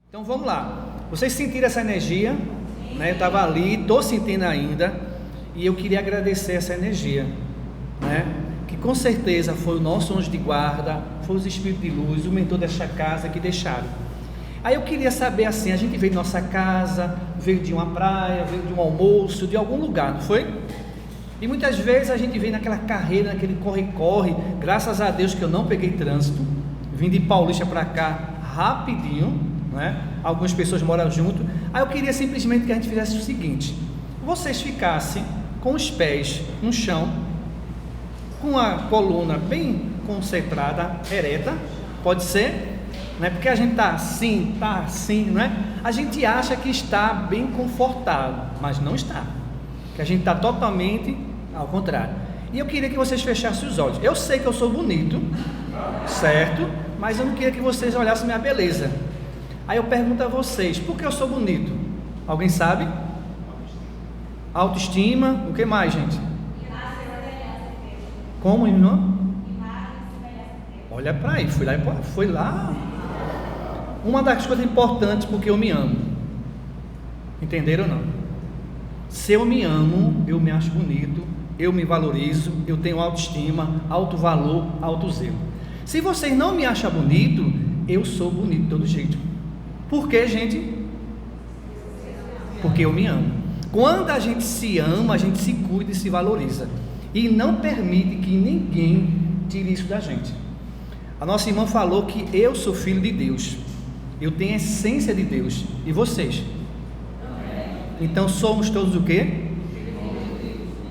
Então vamos lá. Vocês sentiram essa energia? Né? Eu estava ali, estou sentindo ainda, e eu queria agradecer essa energia, né? Que com certeza foi o nosso anjo de guarda, foi os espíritos de luz, o mentor desta casa que deixaram. Aí eu queria saber assim, a gente veio de nossa casa, veio de uma praia, veio de um almoço, de algum lugar, não foi? E muitas vezes a gente vem naquela carreira, naquele corre-corre. Graças a Deus que eu não peguei trânsito, vim de Paulista para cá rapidinho, né? Algumas pessoas moram junto. Aí eu queria simplesmente que a gente fizesse o seguinte: vocês ficassem com os pés no chão, com a coluna bem concentrada, ereta, pode ser, né? Porque a gente está assim, né? A gente acha que está bem confortável, mas não está, que a gente está totalmente ao contrário. E eu queria que vocês fechassem os olhos. Eu sei que eu sou bonito, certo? Mas eu não queria que vocês olhassem minha beleza. Aí eu pergunto a vocês, por que eu sou bonito? Alguém sabe? Autoestima, o que mais, gente? Como, irmão? Olha para aí, foi lá. Uma das coisas importantes, porque eu me amo. Entenderam ou não? Se eu me amo, eu me acho bonito, eu me valorizo, eu tenho autoestima, alto valor, alto zelo. Se vocês não me acham bonito, eu sou bonito de todo jeito. Por quê, gente? Porque eu me amo. Quando a gente se ama, a gente se cuida e se valoriza, e não permite que ninguém tire isso da gente. A nossa irmã falou que eu sou filho de Deus, eu tenho a essência de Deus. E vocês? Então somos todos o quê?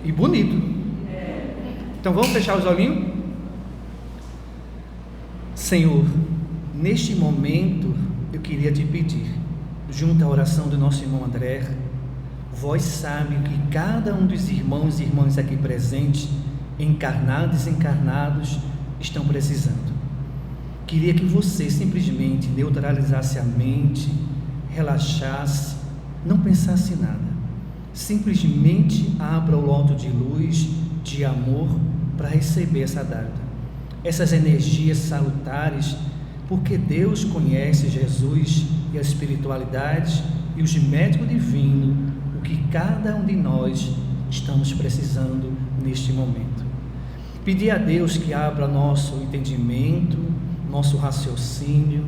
E bonito. Então vamos fechar os olhinhos? Senhor, neste momento eu queria te pedir, junto à oração do nosso irmão André, vós sabes que cada um dos irmãos e irmãs aqui presentes, encarnados e desencarnados, estão precisando. Queria que você simplesmente neutralizasse a mente, relaxasse, não pensasse em nada, simplesmente abra o loto de luz, de amor, para receber essa dádiva, essas energias salutares, porque Deus conhece Jesus e a espiritualidade e os médicos divinos, o que cada um de nós estamos precisando neste momento. Pedir a Deus que abra nosso entendimento, nosso raciocínio,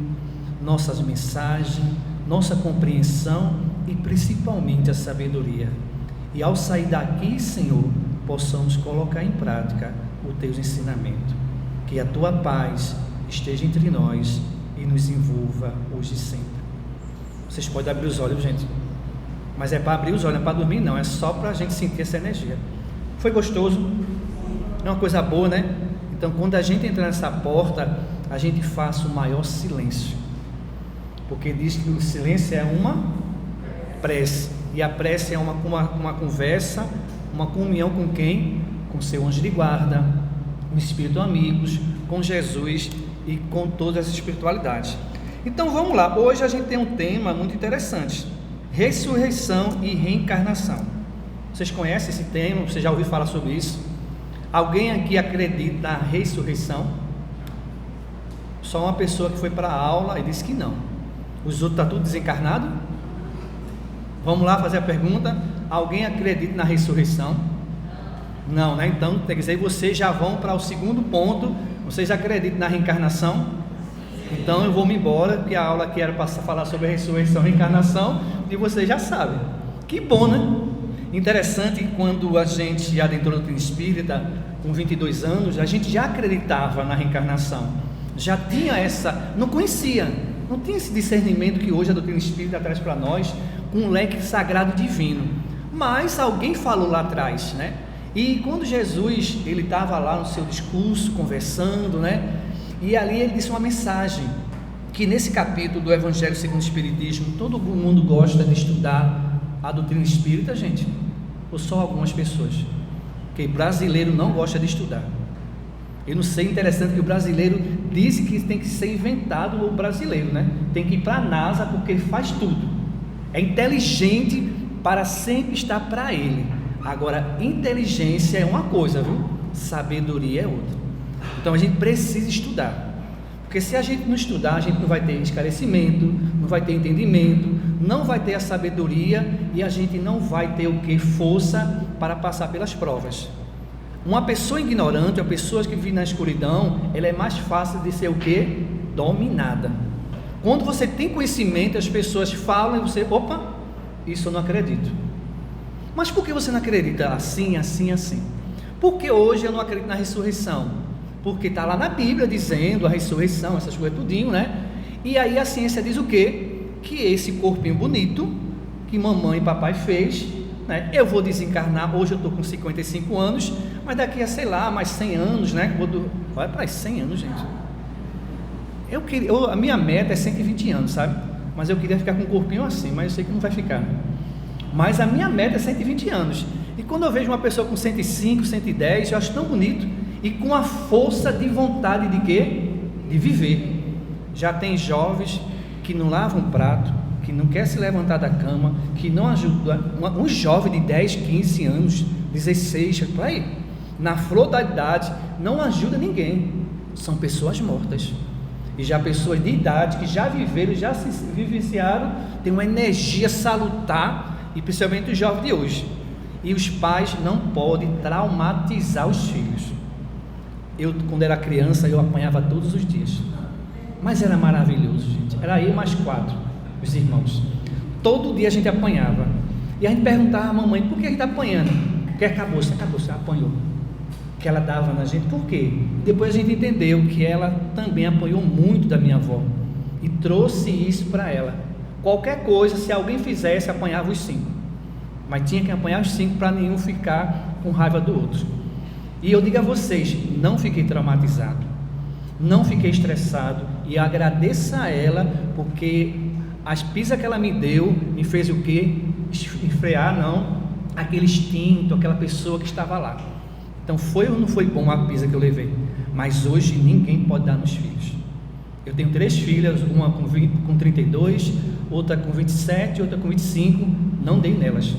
nossas mensagens, nossa compreensão e principalmente a sabedoria. E ao sair daqui, Senhor, possamos colocar em prática o teu ensinamento. Que a tua paz esteja entre nós e nos envolva hoje e sempre. Vocês podem abrir os olhos, gente, mas é para abrir os olhos, não é para dormir não, é só para a gente sentir essa energia. Foi gostoso? É uma coisa boa, né? Então quando a gente entrar nessa porta, a gente faça o maior silêncio, porque diz que o silêncio é uma prece, e a prece é uma conversa, uma comunhão com quem? Com seu anjo de guarda, com o Espírito amigos, com Jesus e com todas as espiritualidades. Então vamos lá, hoje a gente tem um tema muito interessante: ressurreição e reencarnação. Vocês conhecem esse tema? Você já ouviu falar sobre isso? Alguém aqui acredita na ressurreição? Só uma pessoa que foi para a aula e disse que não. Os outros estão tudo desencarnados? Vamos lá fazer a pergunta: alguém acredita na ressurreição? Não, né? Então quer dizer, vocês já vão para o segundo ponto. Vocês acreditam na reencarnação? Então eu vou me embora, porque a aula aqui era para falar sobre a ressurreição e reencarnação, e vocês já sabem. Que bom, né? Interessante que quando a gente já adentrou na doutrina espírita, com 22 anos, a gente já acreditava na reencarnação, já tinha essa, não conhecia, não tinha esse discernimento que hoje a doutrina espírita traz para nós, com um leque sagrado divino, mas alguém falou lá atrás, né? E quando Jesus, ele estava lá no seu discurso, conversando, né? E ali ele disse uma mensagem, que nesse capítulo do Evangelho segundo o Espiritismo, todo mundo gosta de estudar a doutrina espírita, gente, ou só algumas pessoas? Porque brasileiro não gosta de estudar. Eu não sei, interessante que o brasileiro diz que tem que ser inventado o brasileiro, né? Tem que ir para a NASA porque ele faz tudo. É inteligente para sempre estar para ele. Agora, inteligência é uma coisa, viu? Sabedoria é outra. Então a gente precisa estudar. Porque se a gente não estudar, a gente não vai ter esclarecimento, não vai ter entendimento, não vai ter a sabedoria e a gente não vai ter o que? Força para passar pelas provas. Uma pessoa ignorante, uma pessoa que vive na escuridão, ela é mais fácil de ser o que? Dominada. Quando você tem conhecimento, as pessoas falam e você, opa, isso eu não acredito. Mas por que você não acredita assim, assim, assim? Porque hoje eu não acredito na ressurreição. Porque está lá na Bíblia dizendo a ressurreição, essas coisas tudinho, né? E aí a ciência diz o quê? Que esse corpinho bonito que mamãe e papai fez, né? Eu vou desencarnar, hoje eu estou com 55 anos, mas daqui a, sei lá, mais 100 anos, né? Olha para 100 anos, gente. A minha meta é 120 anos, sabe? Mas eu queria ficar com um corpinho assim, mas eu sei que não vai ficar. Mas a minha meta é 120 anos. E quando eu vejo uma pessoa com 105, 110, eu acho tão bonito. E com a força de vontade de quê? De viver. Já tem jovens que não lavam um prato, que não quer se levantar da cama, que não ajuda. Um jovem de 10, 15 anos, 16, por aí, na flor da idade, não ajuda ninguém. São pessoas mortas. E já pessoas de idade que já viveram, já se vivenciaram, tem uma energia salutar, e principalmente os jovens de hoje. E os pais não podem traumatizar os filhos. Eu, quando era criança, eu apanhava todos os dias, mas era maravilhoso, gente. Era eu mais 4, os irmãos. Todo dia a gente apanhava. E a gente perguntava à mamãe, por que a gente está apanhando? Porque acabou, você apanhou. Que ela dava na gente, por quê? Depois a gente entendeu que ela também apanhou muito da minha avó. E trouxe isso para ela. Qualquer coisa, se alguém fizesse, apanhava os 5. Mas tinha que apanhar os 5 para nenhum ficar com raiva do outro. E eu digo a vocês, não fiquei traumatizado, não fiquei estressado, e agradeço a ela, porque as pisas que ela me deu, me fez o quê? Enfrear, aquele instinto, aquela pessoa que estava lá. Então foi ou não foi bom a pisa que eu levei? Mas hoje ninguém pode dar nos filhos. Eu tenho 3 filhas, uma com 32, outra com 27, outra com 25, não dei nelas.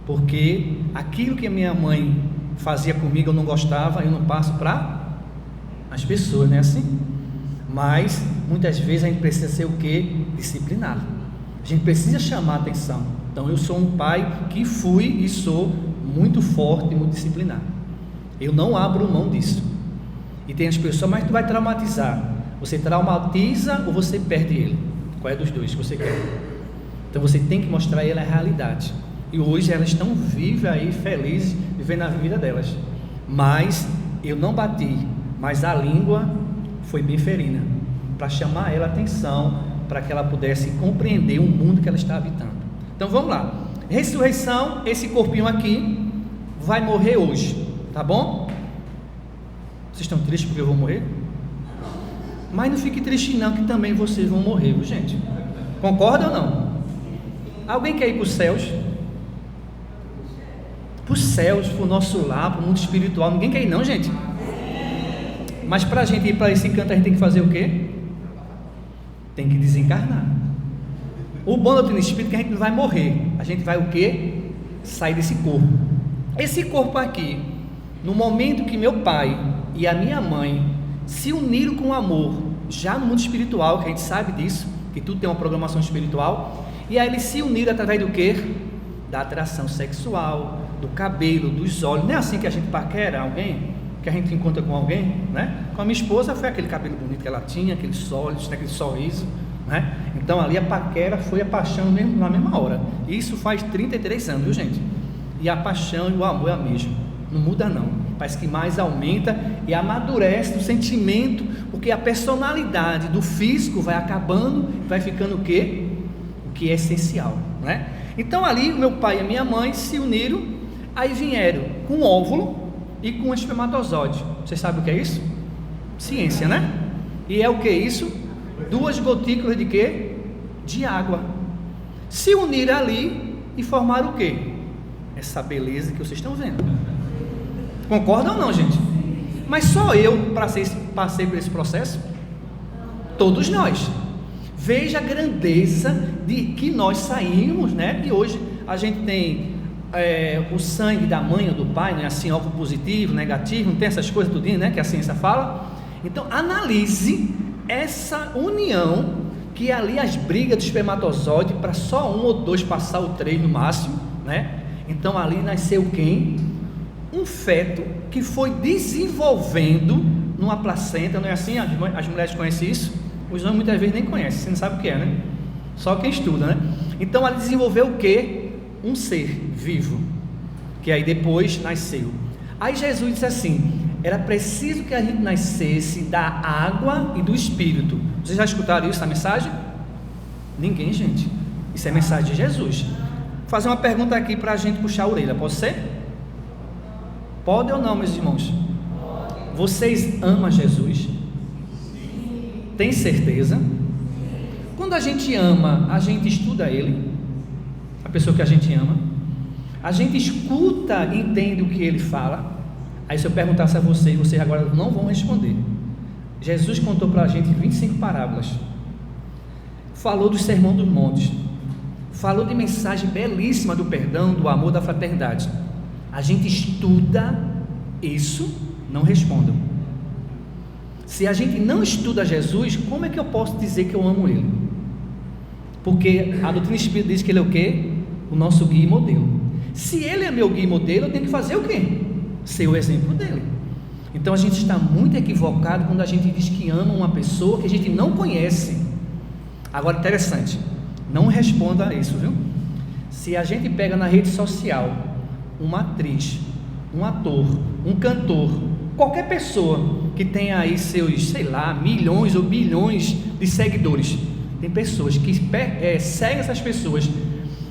Porque aquilo que a minha mãe fazia comigo, eu não gostava, eu não passo para as pessoas, não é assim? Mas muitas vezes a gente precisa ser o quê? Disciplinado. A gente precisa chamar a atenção. Então eu sou um pai que fui e sou muito forte e muito disciplinado. Eu não abro mão disso. E tem as pessoas, mas tu vai traumatizar. Você traumatiza ou você perde ele? Qual é dos dois que você quer? Então você tem que mostrar a ele a realidade. E hoje elas estão vivas aí, felizes, vivendo a vida delas. Mas eu não bati, mas a língua foi bem ferina, para chamar ela a atenção, para que ela pudesse compreender o mundo que ela está habitando. Então vamos lá. Ressurreição, esse corpinho aqui vai morrer hoje, tá bom? Vocês estão tristes porque eu vou morrer? Mas não fique triste não, que também vocês vão morrer, viu, gente? Concorda ou não? Alguém quer ir para os céus? Para os céus, para o nosso lar, para o mundo espiritual? Ninguém quer ir não, gente? Mas para a gente ir para esse canto, a gente tem que fazer o quê? Tem que desencarnar. O bom doutrina espírita é que a gente não vai morrer. A gente vai o quê? Sair desse corpo. Esse corpo aqui, no momento que meu pai e a minha mãe se uniram com amor, já no mundo espiritual, que a gente sabe disso, que tudo tem uma programação espiritual, e aí eles se uniram através do quê? Da atração sexual, do cabelo, dos olhos. Não é assim que a gente paquera alguém, que a gente encontra com alguém, né? Com a minha esposa foi aquele cabelo bonito que ela tinha, aqueles olhos, aquele sorriso, né? Então ali a paquera foi a paixão mesmo, na mesma hora. Isso faz 33 anos, viu, gente? E a paixão e o amor é a mesma, não muda não. Parece que mais aumenta e amadurece o sentimento, porque a personalidade do físico vai acabando, vai ficando o quê? O que é essencial, né? Então ali meu pai e a minha mãe se uniram, aí vieram com um óvulo e com um espermatozoide. Vocês sabem o que é isso? Ciência, né? E é o que é isso? 2 gotículas de quê? De água. Se uniram ali e formaram o quê? Essa beleza que vocês estão vendo. Concordam ou não, gente? Mas só eu passei por esse processo? Todos nós. Veja a grandeza de que nós saímos, né? E hoje a gente tem o sangue da mãe ou do pai, né? Assim, óvulo positivo, negativo, não tem essas coisas tudinho, né? Que a ciência fala. Então analise essa união, que ali as brigas do espermatozoide, para só um ou dois passar o 3 no máximo, né? Então ali nasceu quem? Um feto que foi desenvolvendo numa placenta, não é assim? As mulheres conhecem isso? Os homens muitas vezes nem conhecem, você não sabe o que é, né? Só quem estuda, né? Então ali desenvolveu o quê? Um ser vivo, que aí depois nasceu. Aí Jesus disse assim: era preciso que a gente nascesse da água e do Espírito. Vocês já escutaram isso, essa mensagem? Ninguém, gente. Isso é mensagem de Jesus. Vou fazer uma pergunta aqui para a gente puxar a orelha, pode ser? Pode ou não, meus irmãos? Vocês amam Jesus? Tem certeza? Quando a gente ama, a gente estuda Ele, a pessoa que a gente ama, a gente escuta e entende o que Ele fala. Aí se eu perguntasse a vocês agora não vão responder. Jesus contou para a gente 25 parábolas, falou do Sermão dos Montes, falou de mensagem belíssima do perdão, do amor, da fraternidade. A gente estuda isso? Não respondam. Se a gente não estuda Jesus, como é que eu posso dizer que eu amo Ele? Porque a doutrina espírita diz que Ele é o quê? O nosso guia e modelo. Se Ele é meu guia e modelo, eu tenho que fazer o quê? Ser o exemplo dele. Então a gente está muito equivocado quando a gente diz que ama uma pessoa que a gente não conhece. Agora, interessante, não responda a isso, viu? Se a gente pega na rede social uma atriz, um ator, um cantor, qualquer pessoa que tenha aí seus, sei lá, milhões ou bilhões de seguidores, tem pessoas que seguem essas pessoas,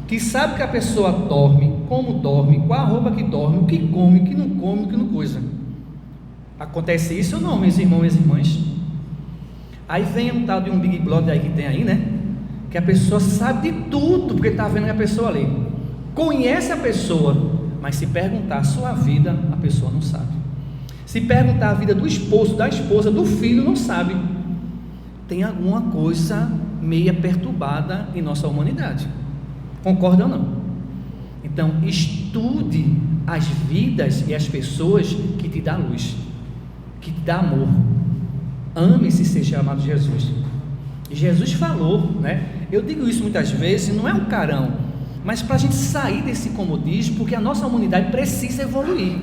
que sabe que a pessoa dorme, qual a roupa que dorme, o que come, o que não coisa. Acontece isso ou não, meus irmãos e minhas irmãs? Aí vem um tal de um Big Brother aí que tem aí, né? Que a pessoa sabe de tudo, porque está vendo a pessoa ali, conhece a pessoa, mas se perguntar a sua vida, a pessoa não sabe. Se perguntar a vida do esposo, da esposa, do filho, não sabe. Tem alguma coisa meia perturbada em nossa humanidade. Concorda ou não? Então estude as vidas e as pessoas que te dá luz, que te dá amor. Ame-se ser chamado Jesus. Jesus falou, né? Eu digo isso muitas vezes, não é um carão, mas para a gente sair desse comodismo, porque a nossa humanidade precisa evoluir.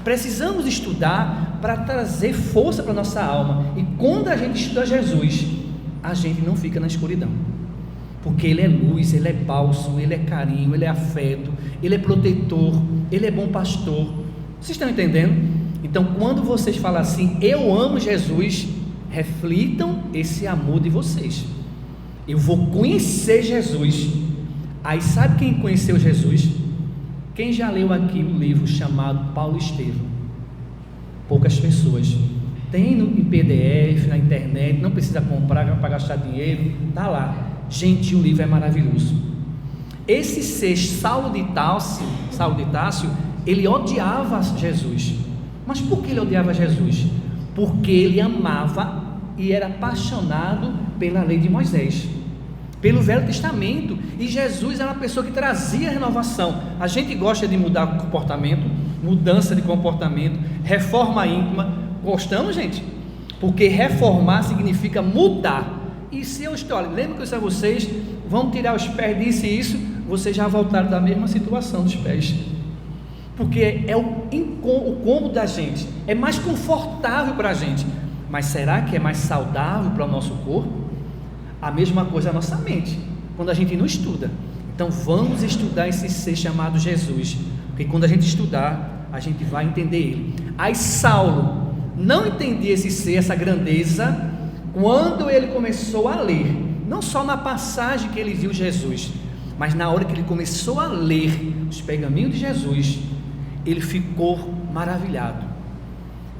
Precisamos estudar para trazer força para a nossa alma. E quando a gente estuda Jesus, a gente não fica na escuridão, porque Ele é luz, Ele é bálsamo, Ele é carinho, Ele é afeto, Ele é protetor, Ele é bom pastor. Vocês estão entendendo? Então quando vocês falam assim, eu amo Jesus, reflitam esse amor de vocês. Eu vou conhecer Jesus. Aí sabe quem conheceu Jesus? Quem já leu aqui o livro chamado Paulo Estevam? Poucas pessoas. Tem em PDF, na internet, não precisa comprar para gastar dinheiro, está lá. Gente, o livro é maravilhoso. Esse ser Saulo de Társio, ele odiava Jesus. Mas por que ele odiava Jesus? Porque ele amava e era apaixonado pela lei de Moisés, pelo Velho Testamento, e Jesus era uma pessoa que trazia renovação. A gente gosta de mudar o comportamento, mudança de comportamento, reforma íntima. Gostamos, gente? Porque reformar significa mudar. E se eu estou, lembra que eu disse a vocês, vamos tirar os pés disso e isso, vocês já voltaram da mesma situação dos pés, porque é o cômodo da gente, é mais confortável para a gente, mas será que é mais saudável para o nosso corpo? A mesma coisa a nossa mente, quando a gente não estuda. Então vamos estudar esse ser chamado Jesus, porque quando a gente estudar, a gente vai entender ele. Aí Saulo não entendia esse ser, essa grandeza, quando ele começou a ler, não só na passagem que ele viu Jesus, mas na hora que ele começou a ler os pergaminhos de Jesus, ele ficou maravilhado.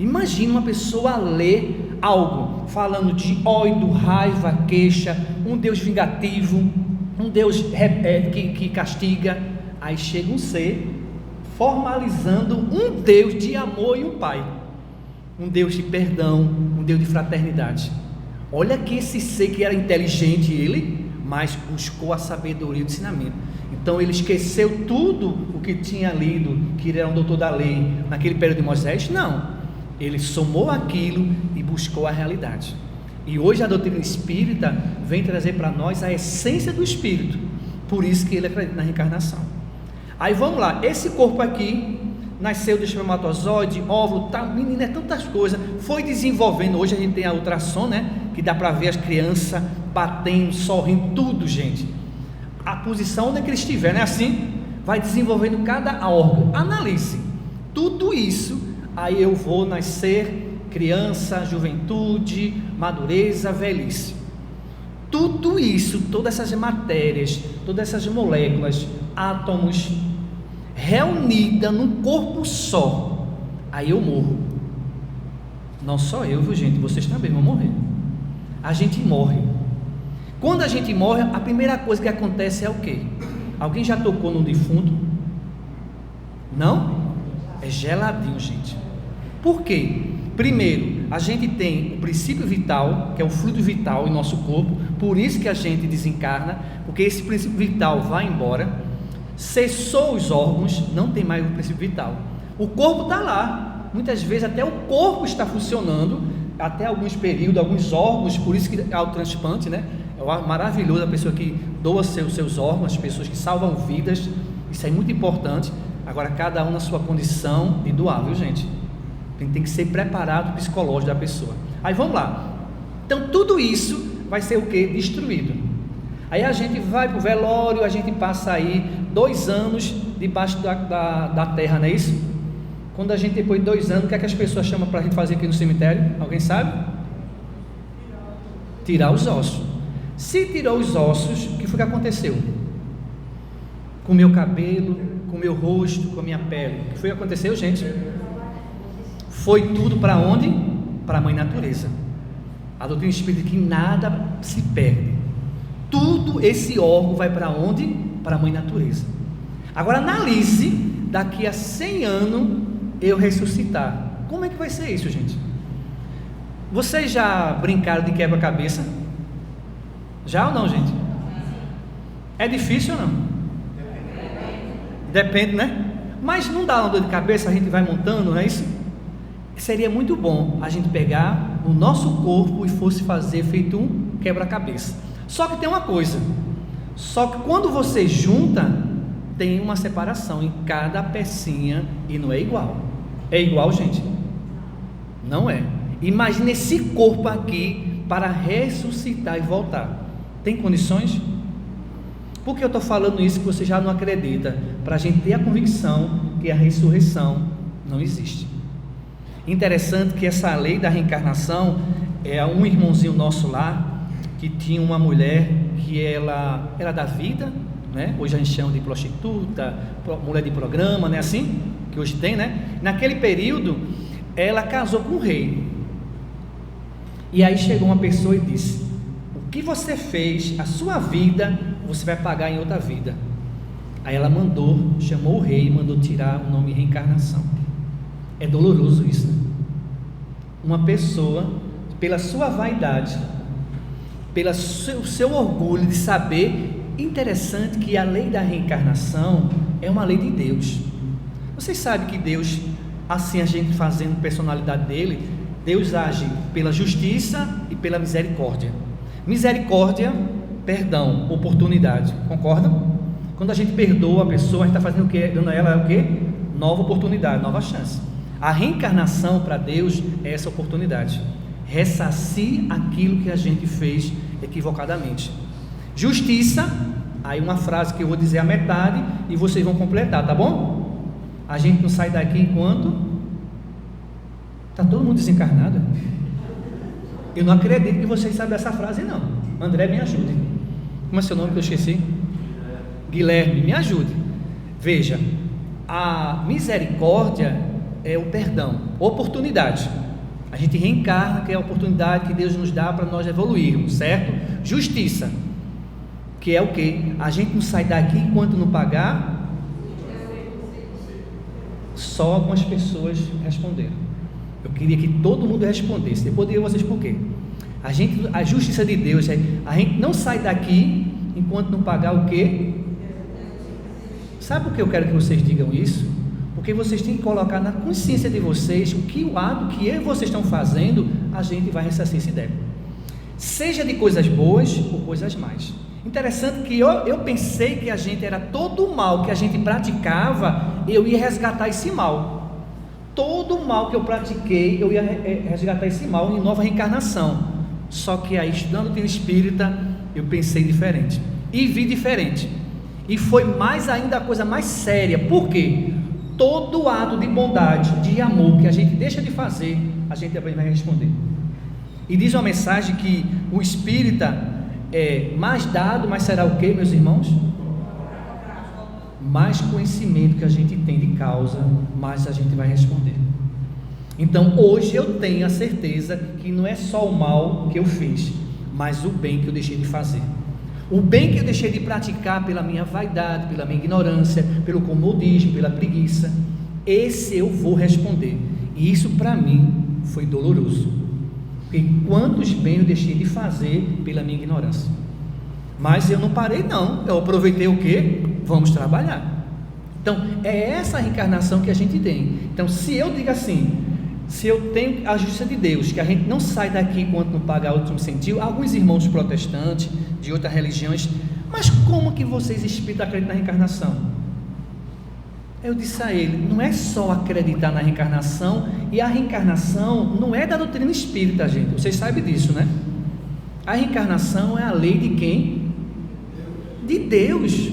Imagina uma pessoa ler algo falando de ódio, raiva, queixa, um Deus vingativo, um Deus que castiga. Aí chega um ser formalizando um Deus de amor e um Pai, um Deus de perdão, um Deus de fraternidade. Olha que esse ser que era inteligente, ele, mas buscou a sabedoria do ensinamento. Então ele esqueceu tudo o que tinha lido, que ele era um doutor da lei naquele período de Moisés. Não, ele somou aquilo e buscou a realidade. E hoje a doutrina espírita vem trazer para nós a essência do espírito. Por isso que ele acredita na reencarnação. Aí vamos lá, esse corpo aqui nasceu do espermatozoide, óvulo, tá, menina, é tantas coisas, foi desenvolvendo. Hoje a gente tem a ultrassom, né, que dá para ver as crianças batendo, sorrindo, tudo, gente. A posição onde é que eles estiverem, é assim, vai desenvolvendo cada órgão. Analise tudo isso, aí eu vou nascer criança, juventude, madureza, velhice. Tudo isso, todas essas matérias, todas essas moléculas, átomos, reunida num corpo só, aí eu morro. Não só eu, viu gente, vocês também vão morrer. A gente morre. Quando a gente morre, a primeira coisa que acontece é o quê? Alguém já tocou num defunto? Não? É geladinho, gente. Por quê? Primeiro, a gente tem o princípio vital, que é o fluido vital em nosso corpo, por isso que a gente desencarna, porque esse princípio vital vai embora, cessou os órgãos, não tem mais o princípio vital. O corpo está lá, muitas vezes até o corpo está funcionando, até alguns períodos, alguns órgãos, por isso que é o transplante, né? É maravilhoso a pessoa que doa seus órgãos, as pessoas que salvam vidas, isso é muito importante. Agora, cada um na sua condição de doar, viu gente? Tem que ser preparado o psicológico da pessoa. Aí vamos lá. Então tudo isso vai ser o que? Destruído. Aí a gente vai para o velório, a gente passa aí 2 anos debaixo da terra, não é isso? Quando a gente, depois de 2 anos, o que é que as pessoas chamam para a gente fazer aqui no cemitério? Alguém sabe? Tirar os ossos. Se tirou os ossos, o que foi que aconteceu? Com o meu cabelo, com o meu rosto, com a minha pele. O que foi que aconteceu, gente? Foi tudo para onde? Para a mãe natureza. A doutrina espírita que nada se perde. Tudo esse órgão vai para onde? Para a mãe natureza. Agora analise, daqui a 100 anos eu ressuscitar. Como é que vai ser isso, gente? Vocês já brincaram de quebra-cabeça? Já ou não, gente? É difícil ou não? Depende, né? Mas não dá uma dor de cabeça, a gente vai montando, não é isso? Seria muito bom a gente pegar o nosso corpo e fosse fazer feito um quebra-cabeça. Só que tem uma coisa, só que quando você junta, tem uma separação em cada pecinha e não é igual. É igual, gente? Não é. Imagine esse corpo aqui para ressuscitar e voltar. Tem condições? Por que eu estou falando isso que você já não acredita? Para a gente ter a convicção que a ressurreição não existe. Interessante que essa lei da reencarnação, é um irmãozinho nosso lá, que tinha uma mulher que ela era da vida, né? Hoje a gente chama de prostituta, mulher de programa, né? Assim, que hoje tem, né? Naquele período, ela casou com um rei, e aí chegou uma pessoa e disse: o que você fez, a sua vida, você vai pagar em outra vida. Aí ela chamou o rei e mandou tirar o nome reencarnação. É doloroso isso, né? Uma pessoa, pela sua vaidade, pelo seu orgulho de saber, interessante que a lei da reencarnação é uma lei de Deus. Vocês sabem que Deus, assim a gente fazendo personalidade dele, Deus age pela justiça e pela misericórdia. Misericórdia, perdão, oportunidade, concordam? Quando a gente perdoa a pessoa, a gente está fazendo o quê? Dando a ela o quê? Nova oportunidade, nova chance. A reencarnação para Deus é essa oportunidade, ressarcir aquilo que a gente fez equivocadamente. Justiça, aí uma frase que eu vou dizer a metade e vocês vão completar, tá bom? A gente não sai daqui enquanto está todo mundo desencarnado. Eu não acredito que vocês sabem essa frase não. André, me ajude. Como é seu nome que eu esqueci? Guilherme, me ajude. Veja, a misericórdia é o perdão, oportunidade. A gente reencarna, que é a oportunidade que Deus nos dá para nós evoluirmos, certo? Justiça, que é o que? A gente não sai daqui enquanto não pagar. Só algumas pessoas responderam. Eu queria que todo mundo respondesse. Depois digo a vocês por quê. A justiça de Deus é: a gente não sai daqui enquanto não pagar o quê? Sabe por que eu quero que vocês digam isso? Porque vocês têm que colocar na consciência de vocês o que vocês estão fazendo, a gente vai ressarcir esse débito. seja de coisas boas ou coisas más. Interessante que eu pensei que a gente era todo o mal que a gente praticava, eu ia resgatar esse mal. Todo o mal que eu pratiquei, eu ia resgatar esse mal em nova reencarnação. Só que aí, estudando o espírita, eu pensei diferente e vi diferente. E foi mais ainda a coisa mais séria. Por quê? Todo ato de bondade, de amor que a gente deixa de fazer, a gente também vai responder. E diz uma mensagem que o espírita mais dado, mas será o que, meus irmãos? Mais conhecimento que a gente tem de causa, mais a gente vai responder. Então hoje eu tenho a certeza que não é só o mal que eu fiz, mas o bem que eu deixei de fazer. O bem que eu deixei de praticar pela minha vaidade, pela minha ignorância, pelo comodismo, pela preguiça, esse eu vou responder. E isso para mim foi doloroso. Porque quantos bens eu deixei de fazer pela minha ignorância. Mas eu não parei não, eu aproveitei o quê? Vamos trabalhar. Então é essa reencarnação que a gente tem. Então se eu digo assim, se eu tenho a justiça de Deus, que a gente não sai daqui enquanto não pagar o último centavo, alguns irmãos protestantes, de outras religiões, mas como que vocês espíritas acreditam na reencarnação? Eu disse a ele, não é só acreditar na reencarnação, e a reencarnação não é da doutrina espírita, gente, vocês sabem disso, né? A reencarnação é a lei de quem? De Deus,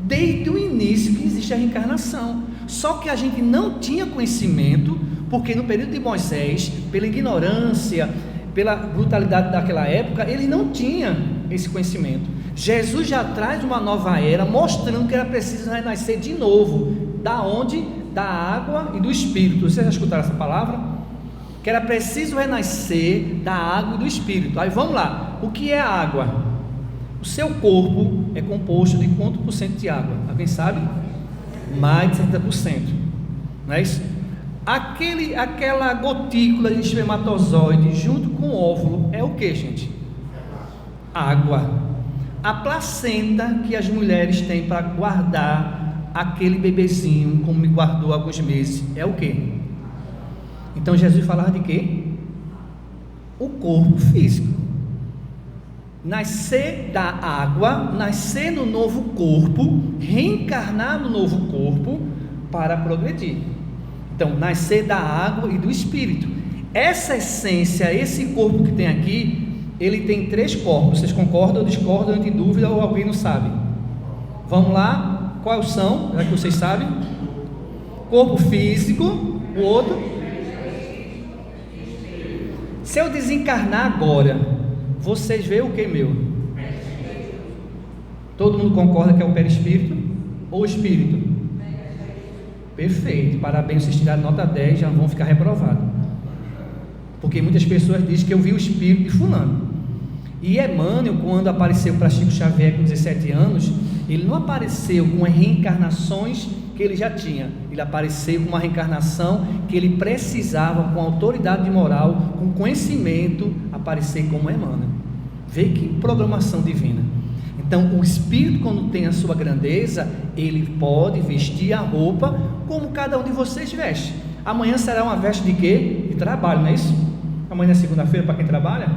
desde o início que existe a reencarnação, só que a gente não tinha conhecimento, porque no período de Moisés, pela ignorância, pela brutalidade daquela época, ele não tinha esse conhecimento. Jesus já traz uma nova era, mostrando que era preciso renascer de novo. Da onde? Da água e do Espírito. Vocês já escutaram essa palavra? Que era preciso renascer da água e do Espírito. Aí vamos lá, o que é a água? O seu corpo é composto de quanto por cento de água? Alguém sabe? Mais de 70%. Não é isso? Aquela gotícula de espermatozoide junto com o óvulo é o que, gente? Água. A placenta que as mulheres têm para guardar aquele bebezinho, como me guardou há alguns meses, é o que? Então Jesus falava de quê? O corpo físico. Nascer da água, nascer no novo corpo, reencarnar no novo corpo para progredir. Então, nascer da água e do Espírito. Essa essência, esse corpo que tem aqui, ele tem 3 corpos. Vocês concordam ou discordam? Não tem dúvida ou alguém não sabe? Vamos lá, quais são? Já que vocês sabem. Corpo físico, o outro. Se eu desencarnar agora, vocês veem o que, meu? Todo mundo concorda que é o perispírito ou o espírito? Perfeito, parabéns, vocês tiraram nota 10, já vão ficar reprovados. Porque muitas pessoas dizem que eu vi o espírito de fulano. E Emmanuel, quando apareceu para Chico Xavier com 17 anos, ele não apareceu com as reencarnações que ele já tinha. Ele apareceu com uma reencarnação que ele precisava, com autoridade moral, com conhecimento, aparecer como Emmanuel. Vê que programação divina. Então o espírito, quando tem a sua grandeza, ele pode vestir a roupa como cada um de vocês veste. Amanhã será uma veste de quê? De trabalho, não é isso? Amanhã é segunda-feira para quem trabalha.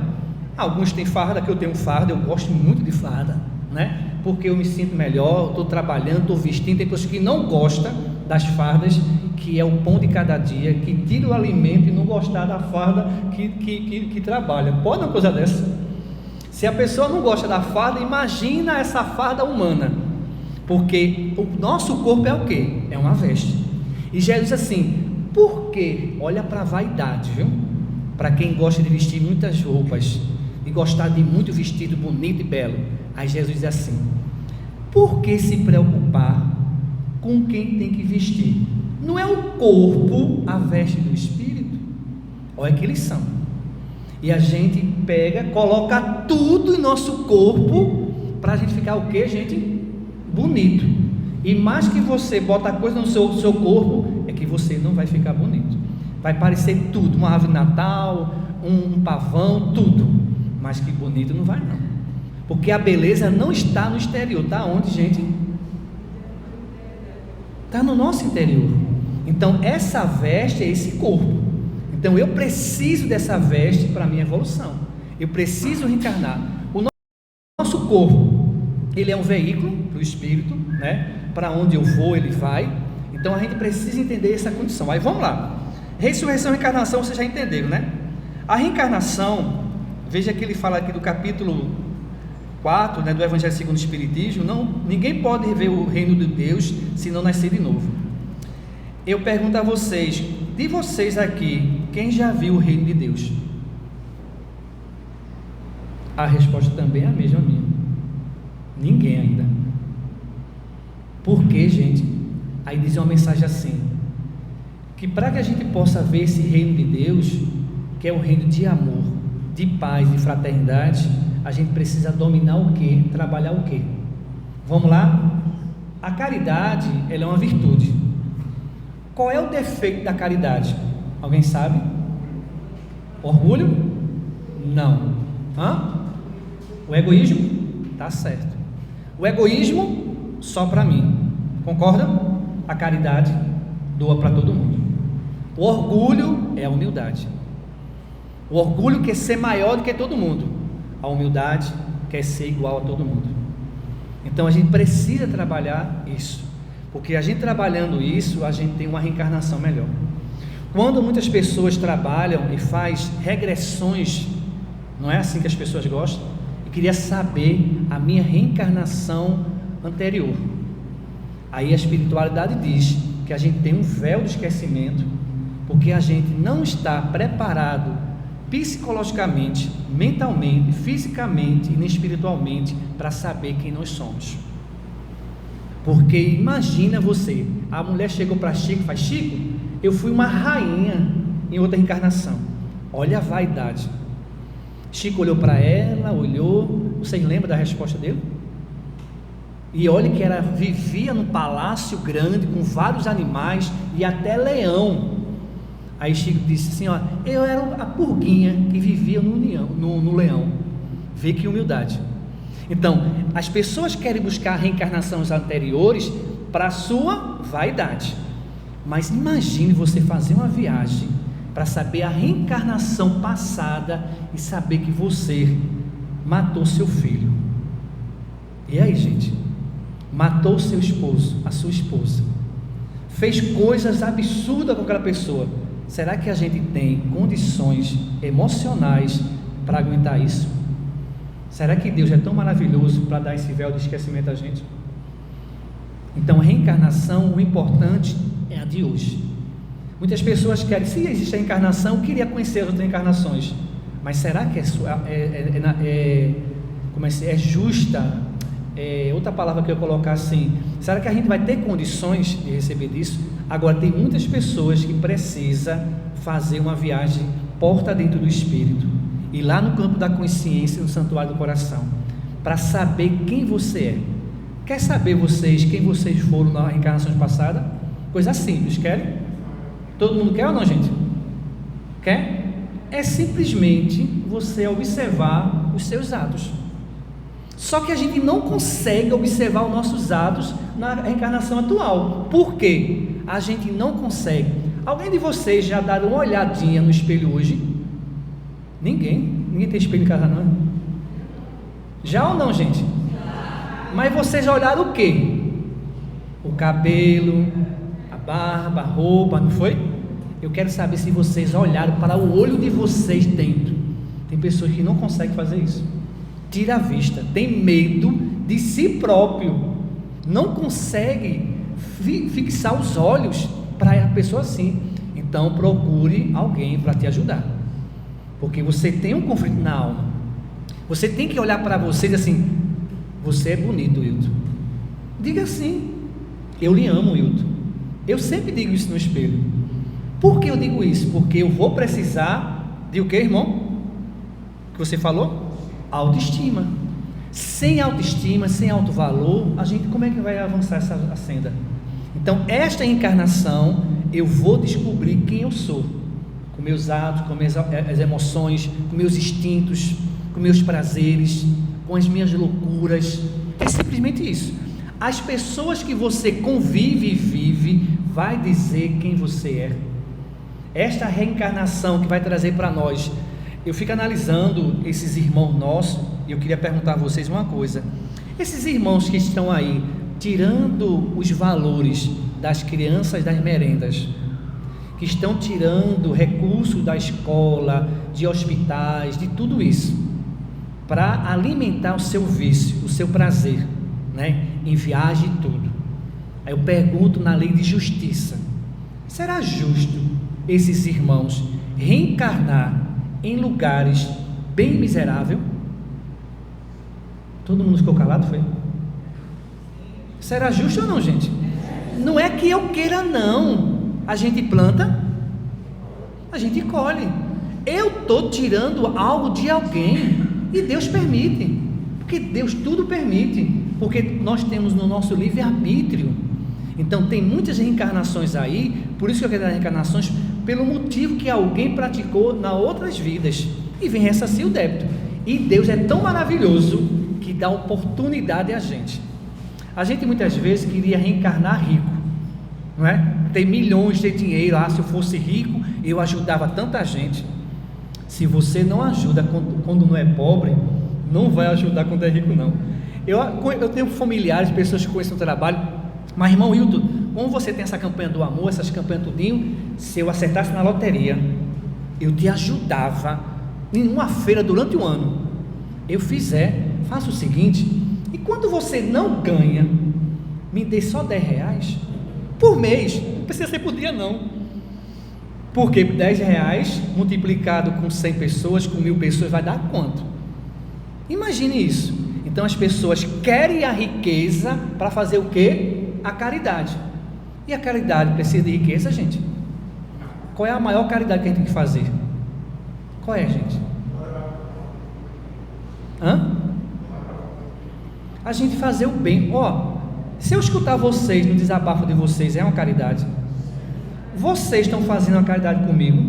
Alguns têm farda, que eu tenho farda, eu gosto muito de farda, né? Porque eu me sinto melhor, estou trabalhando, estou vestindo. Tem pessoas que não gostam das fardas, que é o pão de cada dia, que tira o alimento e não gostar da farda que trabalha. Pode uma coisa dessa? Se a pessoa não gosta da farda, imagina essa farda humana, porque o nosso corpo é o quê? É uma veste. E Jesus diz assim, por quê? Olha para a vaidade, viu? Para quem gosta de vestir muitas roupas e gostar de muito vestido bonito e belo. Aí Jesus diz assim, por que se preocupar com quem tem que vestir? Não é o corpo a veste do espírito? Olha que lição. E a gente pega, coloca tudo em nosso corpo para a gente ficar o que, gente? Bonito. E mais que você bota coisa no seu corpo, é que você não vai ficar bonito. Vai parecer tudo, uma árvore de Natal, um pavão, tudo. Mas que bonito não vai não. Porque a beleza não está no exterior. Está onde, gente? Está no nosso interior. Então essa veste é esse corpo. Então eu preciso dessa veste para a minha evolução. Eu preciso reencarnar. O nosso corpo, ele é um veículo para o espírito, né? Para onde eu vou, ele vai. Então a gente precisa entender essa condição. Aí vamos lá. Ressurreição e reencarnação, vocês já entenderam, né? A reencarnação, veja que ele fala aqui do capítulo 4, né, do Evangelho segundo o Espiritismo. Ninguém pode ver o reino de Deus se não nascer de novo. Eu pergunto a vocês, de vocês aqui, quem já viu o reino de Deus? A resposta também é a mesma minha. Ninguém ainda. Por quê, gente? Aí diz uma mensagem assim, que para que a gente possa ver esse reino de Deus, que é um reino de amor, de paz, de fraternidade, a gente precisa dominar o quê? Trabalhar o quê? Vamos lá? A caridade, ela é uma virtude. Qual é o defeito da caridade? Alguém sabe? Orgulho? Não. O egoísmo? Tá certo. O egoísmo só para mim. Concorda? A caridade doa para todo mundo. O orgulho é a humildade. O orgulho quer ser maior do que todo mundo. A humildade quer ser igual a todo mundo. Então a gente precisa trabalhar isso, porque a gente trabalhando isso, a gente tem uma reencarnação melhor. Quando muitas pessoas trabalham e faz regressões, não é assim que as pessoas gostam? Eu queria saber a minha reencarnação anterior. Aí a espiritualidade diz que a gente tem um véu de esquecimento, porque a gente não está preparado psicologicamente, mentalmente, fisicamente e nem espiritualmente para saber quem nós somos. Porque imagina você, a mulher chegou para Chico e faz: Chico, eu fui uma rainha em outra reencarnação. Olha a vaidade. Chico olhou para ela, olhou, vocês lembram da resposta dele? E olha que ela vivia num palácio grande com vários animais e até leão. Aí Chico disse assim: ó, eu era a purguinha que vivia no leão. Vê que humildade. Então, as pessoas querem buscar reencarnações anteriores para a sua vaidade. Mas imagine você fazer uma viagem para saber a reencarnação passada e saber que você matou seu filho. E aí, gente? Matou seu esposo, a sua esposa. Fez coisas absurdas com aquela pessoa. Será que a gente tem condições emocionais para aguentar isso? Será que Deus é tão maravilhoso para dar esse véu de esquecimento a gente? Então, reencarnação, o importante é a de hoje. Muitas pessoas querem, se existe a encarnação, eu queria conhecer as outras encarnações. Mas será que é justa? Outra palavra que eu colocar assim, será que a gente vai ter condições de receber disso? Agora, tem muitas pessoas que precisam fazer uma viagem porta dentro do espírito, ir lá no campo da consciência, no santuário do coração, para saber quem você é. Quer saber vocês quem vocês foram na reencarnação passada? Coisa simples, querem? Todo mundo quer ou não, gente? Quer? É simplesmente você observar os seus atos. Só que a gente não consegue observar os nossos atos na reencarnação atual. Por quê? A gente não consegue. Alguém de vocês já deram uma olhadinha no espelho hoje? Ninguém tem espelho em casa, não é? Já ou não, gente? Mas vocês já olharam o quê? O cabelo, a barba, a roupa, não foi? Eu quero saber se vocês olharam para o olho de vocês dentro. Tem pessoas que não conseguem fazer isso. Tira a vista, tem medo de si próprio, não consegue fixar os olhos para a pessoa assim. Então procure alguém para te ajudar, porque você tem um conflito na alma. Você tem que olhar para você e dizer assim: você é bonito, Wilton. Diga assim: eu lhe amo, Wilton. Eu sempre digo isso no espelho. Por que eu digo isso? Porque eu vou precisar de o que, irmão? Que você falou? Autoestima. Sem autoestima, sem autovalor, a gente, como é que vai avançar essa senda? Então, esta encarnação, eu vou descobrir quem eu sou, com meus atos, com as emoções, com meus instintos, com meus prazeres, com as minhas loucuras. É simplesmente isso. As pessoas que você convive e vive vai dizer quem você é. Esta reencarnação que vai trazer para nós. eu fico analisando esses irmãos nossos, e eu queria perguntar a vocês uma coisa: esses irmãos que estão aí, tirando os valores das crianças das merendas, que estão tirando recursos da escola, de hospitais, de tudo isso, para alimentar o seu vício, o seu prazer, né? Em viagem e tudo. Aí eu pergunto, na lei de justiça, será justo esses irmãos reencarnar em lugares bem miseráveis? Todo mundo ficou calado, foi? Será justo ou não, gente? Não é que eu queira, não. A gente planta, a gente colhe. Eu estou tirando algo de alguém e Deus permite, porque Deus tudo permite, porque nós temos no nosso livre-arbítrio. Então tem muitas reencarnações aí, por isso que eu quero dar reencarnações, pelo motivo que alguém praticou nas outras vidas e vem ressarcir o débito. E Deus é tão maravilhoso que dá oportunidade a gente. A gente muitas vezes queria reencarnar rico, não é? Tem milhões de dinheiro, se eu fosse rico eu ajudava tanta gente. Se você não ajuda quando não é pobre, não vai ajudar quando é rico, não. Eu tenho familiares, pessoas que conhecem o trabalho, mas irmão Hilton, como você tem essa campanha do amor, essas campanhas tudinho, se eu acertasse na loteria, eu te ajudava em uma feira durante o ano. Eu faça o seguinte, e quando você não ganha, me dê só R$10 por mês, não precisa ser por dia não, porque R$10 multiplicado com 100 pessoas, com 1000 pessoas, vai dar quanto? Imagine isso. Então as pessoas querem a riqueza para fazer o quê? A caridade. E a caridade precisa de riqueza, gente? Qual é a maior caridade que a gente tem que fazer? Qual é, gente? A gente fazer o bem. Se eu escutar vocês no desabafo de vocês, é uma caridade? Vocês estão fazendo uma caridade comigo,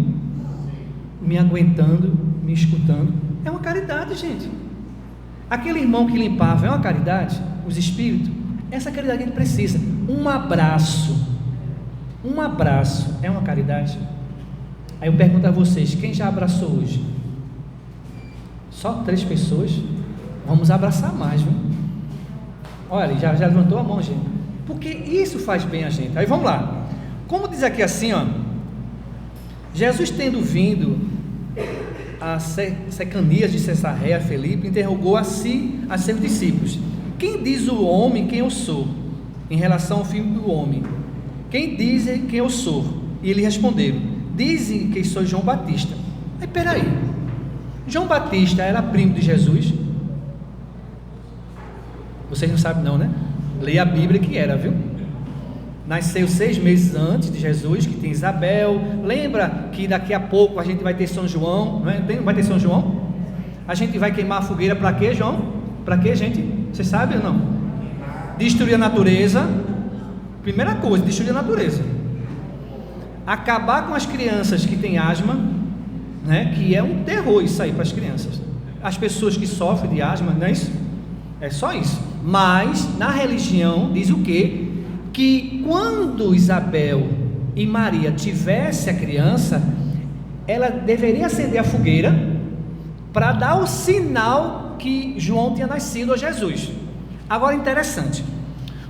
me aguentando, me escutando, é uma caridade, gente. Aquele irmão que limpava é uma caridade, os espíritos, essa caridade que a gente precisa. Um abraço é uma caridade. Aí eu pergunto a vocês, quem já abraçou hoje? Só 3 pessoas? Vamos abraçar mais, viu? Olha, já levantou a mão, gente, porque isso faz bem a gente. Aí vamos lá. Como diz aqui assim, Jesus tendo vindo a cercanias de Cesareia, Felipe interrogou a seus discípulos: quem diz o homem quem eu sou? Em relação ao filho do homem, quem dizem quem eu sou? E eles responderam: dizem que sou João Batista. Aí peraí, João Batista era primo de Jesus? Vocês não sabem não, né? Leia a Bíblia que era, viu? Nasceu 6 meses antes de Jesus, que tem Isabel. Lembra que daqui a pouco a gente vai ter São João, não é? Vai ter São João? A gente vai queimar a fogueira para quê, João? Para quê, gente? Vocês sabem ou não? Destruir a natureza. Primeira coisa, destruir a natureza. Acabar com as crianças que têm asma, né? Que é um terror isso aí para as crianças. As pessoas que sofrem de asma, não é isso? É só isso. Mas na religião diz o quê? Que quando Isabel e Maria tivesse a criança, ela deveria acender a fogueira para dar o sinal que João tinha nascido, ou Jesus. Agora interessante,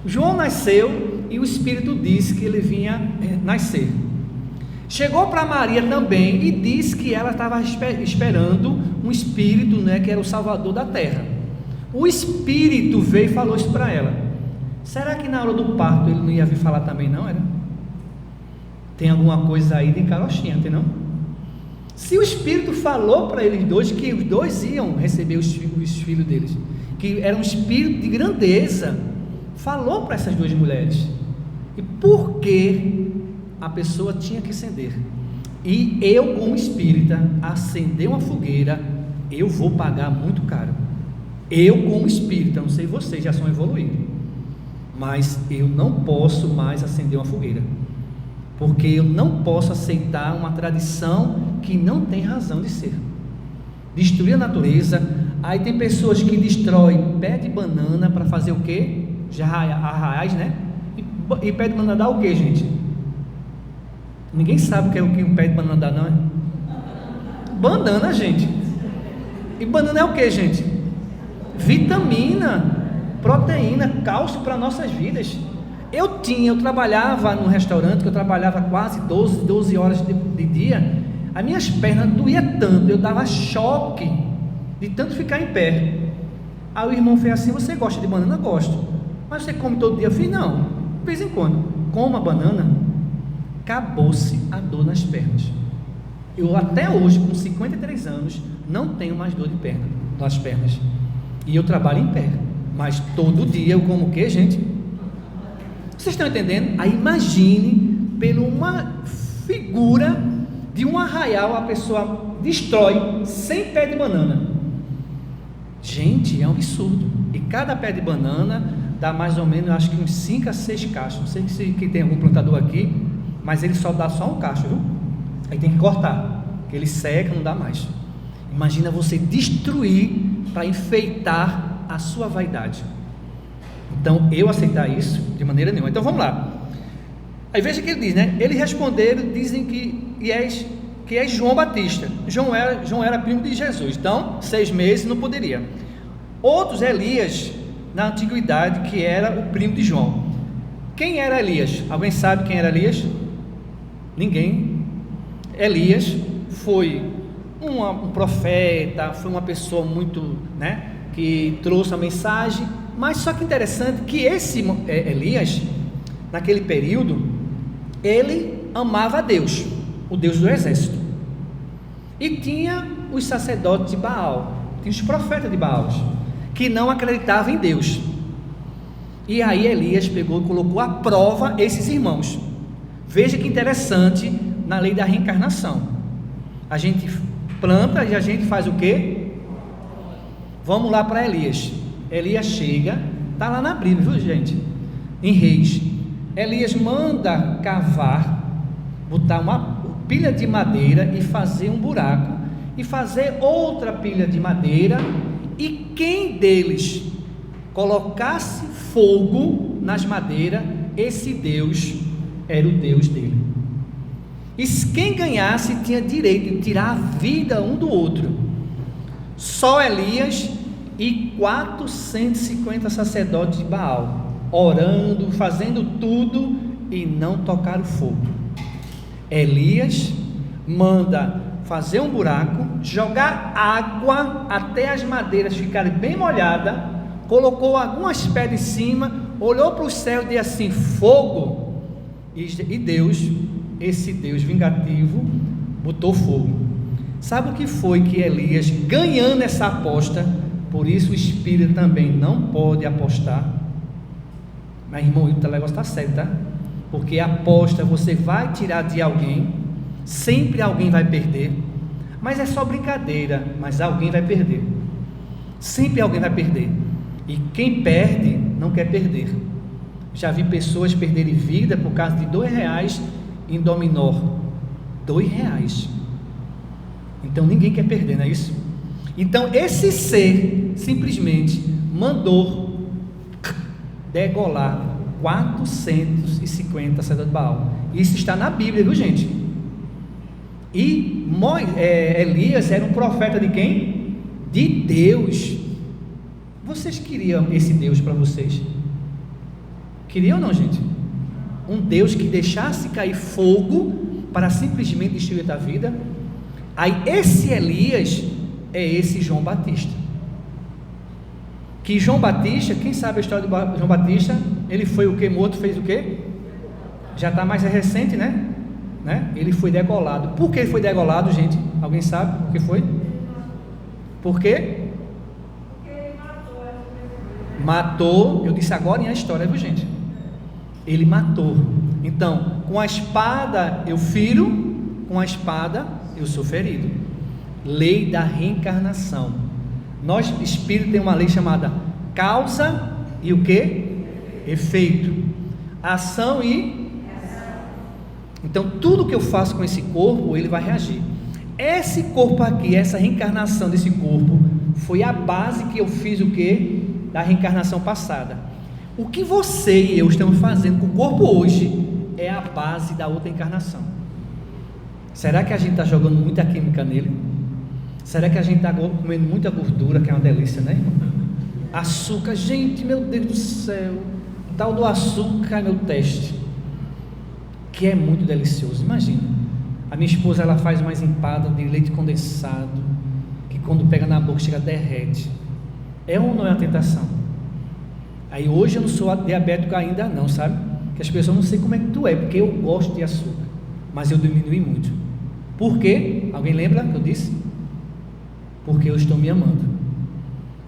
João nasceu e o Espírito disse que ele vinha nascer. Chegou para Maria também e disse que ela estava esperando um Espírito, né, que era o Salvador da terra. O Espírito veio e falou isso para ela. Será que na hora do parto ele não ia vir falar também, não? Era? Tem alguma coisa aí de carochinha, tem não? Se o Espírito falou para eles dois que os dois iam receber os filhos deles, que era um espírito de grandeza, falou para essas 2 mulheres. E por que a pessoa tinha que acender? E eu, como espírita, acender uma fogueira, eu vou pagar muito caro. Eu, como espírita, não sei vocês, já são evoluídos, mas eu não posso mais acender uma fogueira, porque eu não posso aceitar uma tradição que não tem razão de ser. Destruir a natureza. Aí tem pessoas que destroem pé de banana para fazer o quê? Arraiais, né? E pé de banana dá o quê, gente? Ninguém sabe o que um pé de banana dá, não é? Banana, gente. E banana é o que, gente? Vitamina, proteína, cálcio para nossas vidas. Eu trabalhava num restaurante, que eu trabalhava quase 12 horas de dia. As minhas pernas doíam tanto, eu dava choque de tanto ficar em pé. Aí o irmão fez assim: você gosta de banana? Gosto. Mas você come todo dia? Eu fiz: não, de vez em quando. Como a banana, acabou-se a dor nas pernas. Eu até hoje, com 53 anos, não tenho mais dor de perna, nas pernas. E eu trabalho em pé. Mas todo dia eu como o que, gente? Vocês estão entendendo? Aí imagine, pela uma figura de um arraial, a pessoa destrói 100 pés de banana. Gente, é um absurdo. E cada pé de banana dá mais ou menos, acho que uns 5 a 6 cachos. Não sei se tem algum plantador aqui, mas ele só dá só um cacho, viu? Aí tem que cortar, porque ele seca, não dá mais. Imagina você destruir para enfeitar a sua vaidade. Então, eu aceitar isso de maneira nenhuma. Então, vamos lá. Aí veja que ele diz, né? Eles responderam, dizem que és João Batista. João era primo de Jesus. Então, 6 meses não poderia. Outros, Elias, na antiguidade, que era o primo de João. Quem era Elias? Alguém sabe quem era Elias? Ninguém. Elias foi um profeta, foi uma pessoa muito, né, que trouxe a mensagem. Mas só que interessante que esse Elias, naquele período, ele amava a Deus, o Deus do exército, e tinha os sacerdotes de Baal, tinha os profetas de Baal, que não acreditavam em Deus. E aí Elias pegou e colocou à prova esses irmãos. Veja que interessante, na lei da reencarnação, a gente planta e a gente faz o quê? Vamos lá para Elias. Elias chega, está lá na Bíblia, viu, gente? Em Reis. Elias manda cavar, botar uma pilha de madeira e fazer um buraco, e fazer outra pilha de madeira, e quem deles colocasse fogo nas madeiras, esse Deus era o Deus dele. E quem ganhasse tinha direito de tirar a vida um do outro. Só Elias e 450 sacerdotes de Baal, orando, fazendo tudo, e não tocaram fogo. Elias manda fazer um buraco, jogar água até as madeiras ficarem bem molhadas, colocou algumas pedras em cima, olhou para o céu e disse assim: fogo. E Deus, esse Deus vingativo, botou fogo. Sabe o que foi que Elias, ganhando essa aposta? Por isso o espírito também não pode apostar. Mas irmão, o negócio está sério, tá? Porque aposta você vai tirar de alguém, sempre alguém vai perder. Mas é só brincadeira, mas alguém vai perder. Sempre alguém vai perder. E quem perde não quer perder. Já vi pessoas perderem vida por causa de R$2 em dominó. R$2. Então ninguém quer perder, não é isso? Então esse ser simplesmente mandou degolar 450 sacerdotes de Baal. Isso está na Bíblia, viu, gente? E Elias era um profeta de quem? De Deus. Vocês queriam esse Deus para vocês? Queriam ou não, gente? Um Deus que deixasse cair fogo para simplesmente destruir a vida? Aí esse Elias é esse João Batista. Que João Batista, quem sabe a história de João Batista? Ele foi o que? Morto, fez o que? Já está mais recente, né? Ele foi degolado. Por que ele foi degolado, gente? Alguém sabe por que foi? Por quê? Matou, eu disse agora em a história, viu, gente? Ele matou. Então, com a espada eu firo, com a espada eu sou ferido. Lei da reencarnação. Nós, espírito, tem uma lei chamada causa e o que? Efeito. Ação e... Então, tudo que eu faço com esse corpo, ele vai reagir. Esse corpo aqui, essa reencarnação desse corpo, foi a base que eu fiz o que? Da reencarnação passada. O que você e eu estamos fazendo com o corpo hoje é a base da outra encarnação. Será que a gente está jogando muita química nele? Será que a gente está comendo muita gordura, que é uma delícia, né? Açúcar, gente, meu Deus do céu, o tal do açúcar é meu teste, que é muito delicioso. Imagina, a minha esposa, ela faz umas empadas de leite condensado, que quando pega na boca chega derrete. É ou não é a tentação? Aí hoje eu não sou diabético ainda não, sabe? Que as pessoas não sei como é que tu é, porque eu gosto de açúcar, mas eu diminui muito. Por quê? Alguém lembra que eu disse? Porque eu estou me amando.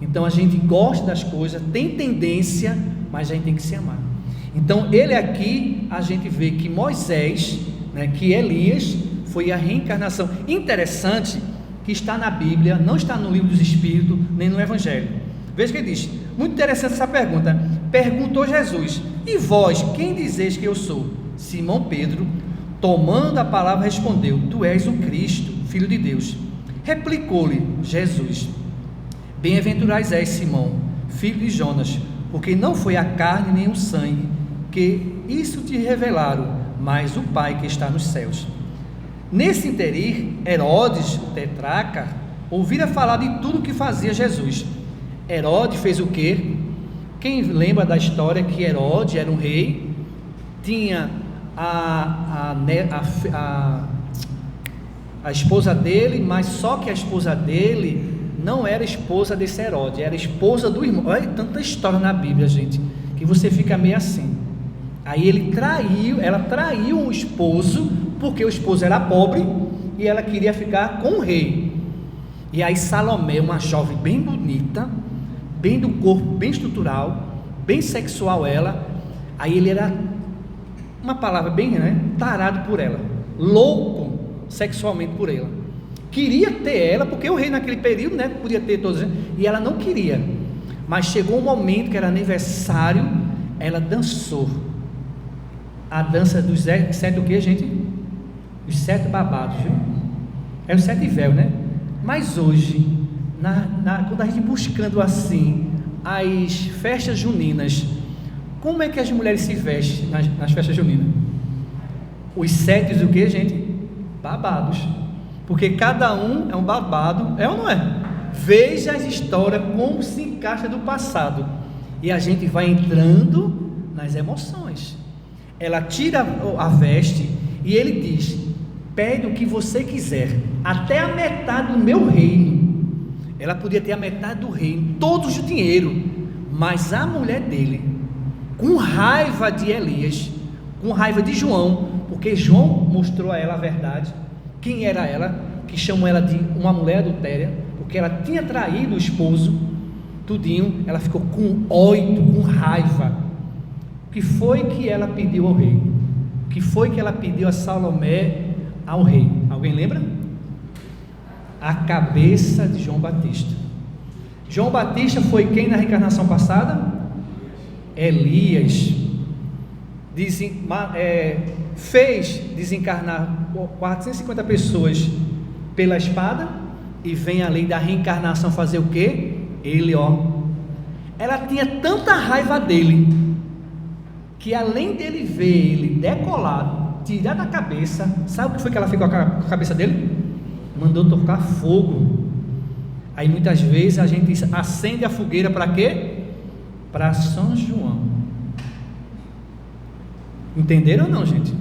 Então a gente gosta das coisas, tem tendência, mas a gente tem que se amar. Então ele aqui, a gente vê que Moisés, né, que Elias foi a reencarnação. Interessante que está na Bíblia, não está no livro dos Espíritos, nem no Evangelho. Veja o que ele diz, muito interessante essa pergunta. Perguntou Jesus: e vós, quem dizeis que eu sou? Simão Pedro, tomando a palavra, respondeu: tu és o Cristo, Filho de Deus. Replicou-lhe Jesus: bem-aventurais és, Simão, filho de Jonas, porque não foi a carne nem o sangue que isso te revelaram, mas o Pai que está nos céus. Nesse interim, Herodes, o tetrarca, ouvira falar de tudo o que fazia Jesus. Herodes fez o quê? Quem lembra da história que Herodes era um rei, tinha a esposa dele, mas só que a esposa dele não era esposa desse Herodes, era esposa do irmão. Olha tanta história na Bíblia, gente, que você fica meio assim. Aí ela traiu o esposo, porque o esposo era pobre e ela queria ficar com o rei. E aí Salomé, uma jovem bem bonita, bem do corpo, bem estrutural, bem sexual ela, aí ele era, uma palavra bem, né, tarado por ela, louco sexualmente por ela, queria ter ela, porque o rei naquele período, né, podia ter todos, e ela não queria, mas chegou um momento que era aniversário, ela dançou, a dança dos sete o que, gente? Os 7 babados, viu? É os 7 véus, né? Mas hoje, quando a gente buscando assim, as festas juninas, como é que as mulheres se vestem nas festas juninas? Os 7 o que, gente? Babados, porque cada um é um babado, é ou não é? Veja as histórias como se encaixa do passado, e a gente vai entrando nas emoções. Ela tira a veste e ele diz: pede o que você quiser, até a metade do meu reino. Ela podia ter a metade do reino, todo o dinheiro, mas a mulher dele, com raiva de Elias, com raiva de João, porque João mostrou a ela a verdade, quem era ela, que chamou ela de uma mulher adultéria, porque ela tinha traído o esposo, tudinho, ela ficou com ódio, com raiva. O que foi que ela pediu ao rei? O que foi que ela pediu a Salomé ao rei? Alguém lembra? A cabeça de João Batista. João Batista foi quem na reencarnação passada? Elias. Fez desencarnar 450 pessoas pela espada, e vem a lei da reencarnação fazer o quê? Ele, ela tinha tanta raiva dele, que além dele ver ele decolado, tirar da cabeça, sabe o que foi que ela ficou com a cabeça dele? Mandou tocar fogo. Aí muitas vezes a gente acende a fogueira para quê? Para São João. Entenderam ou não, gente?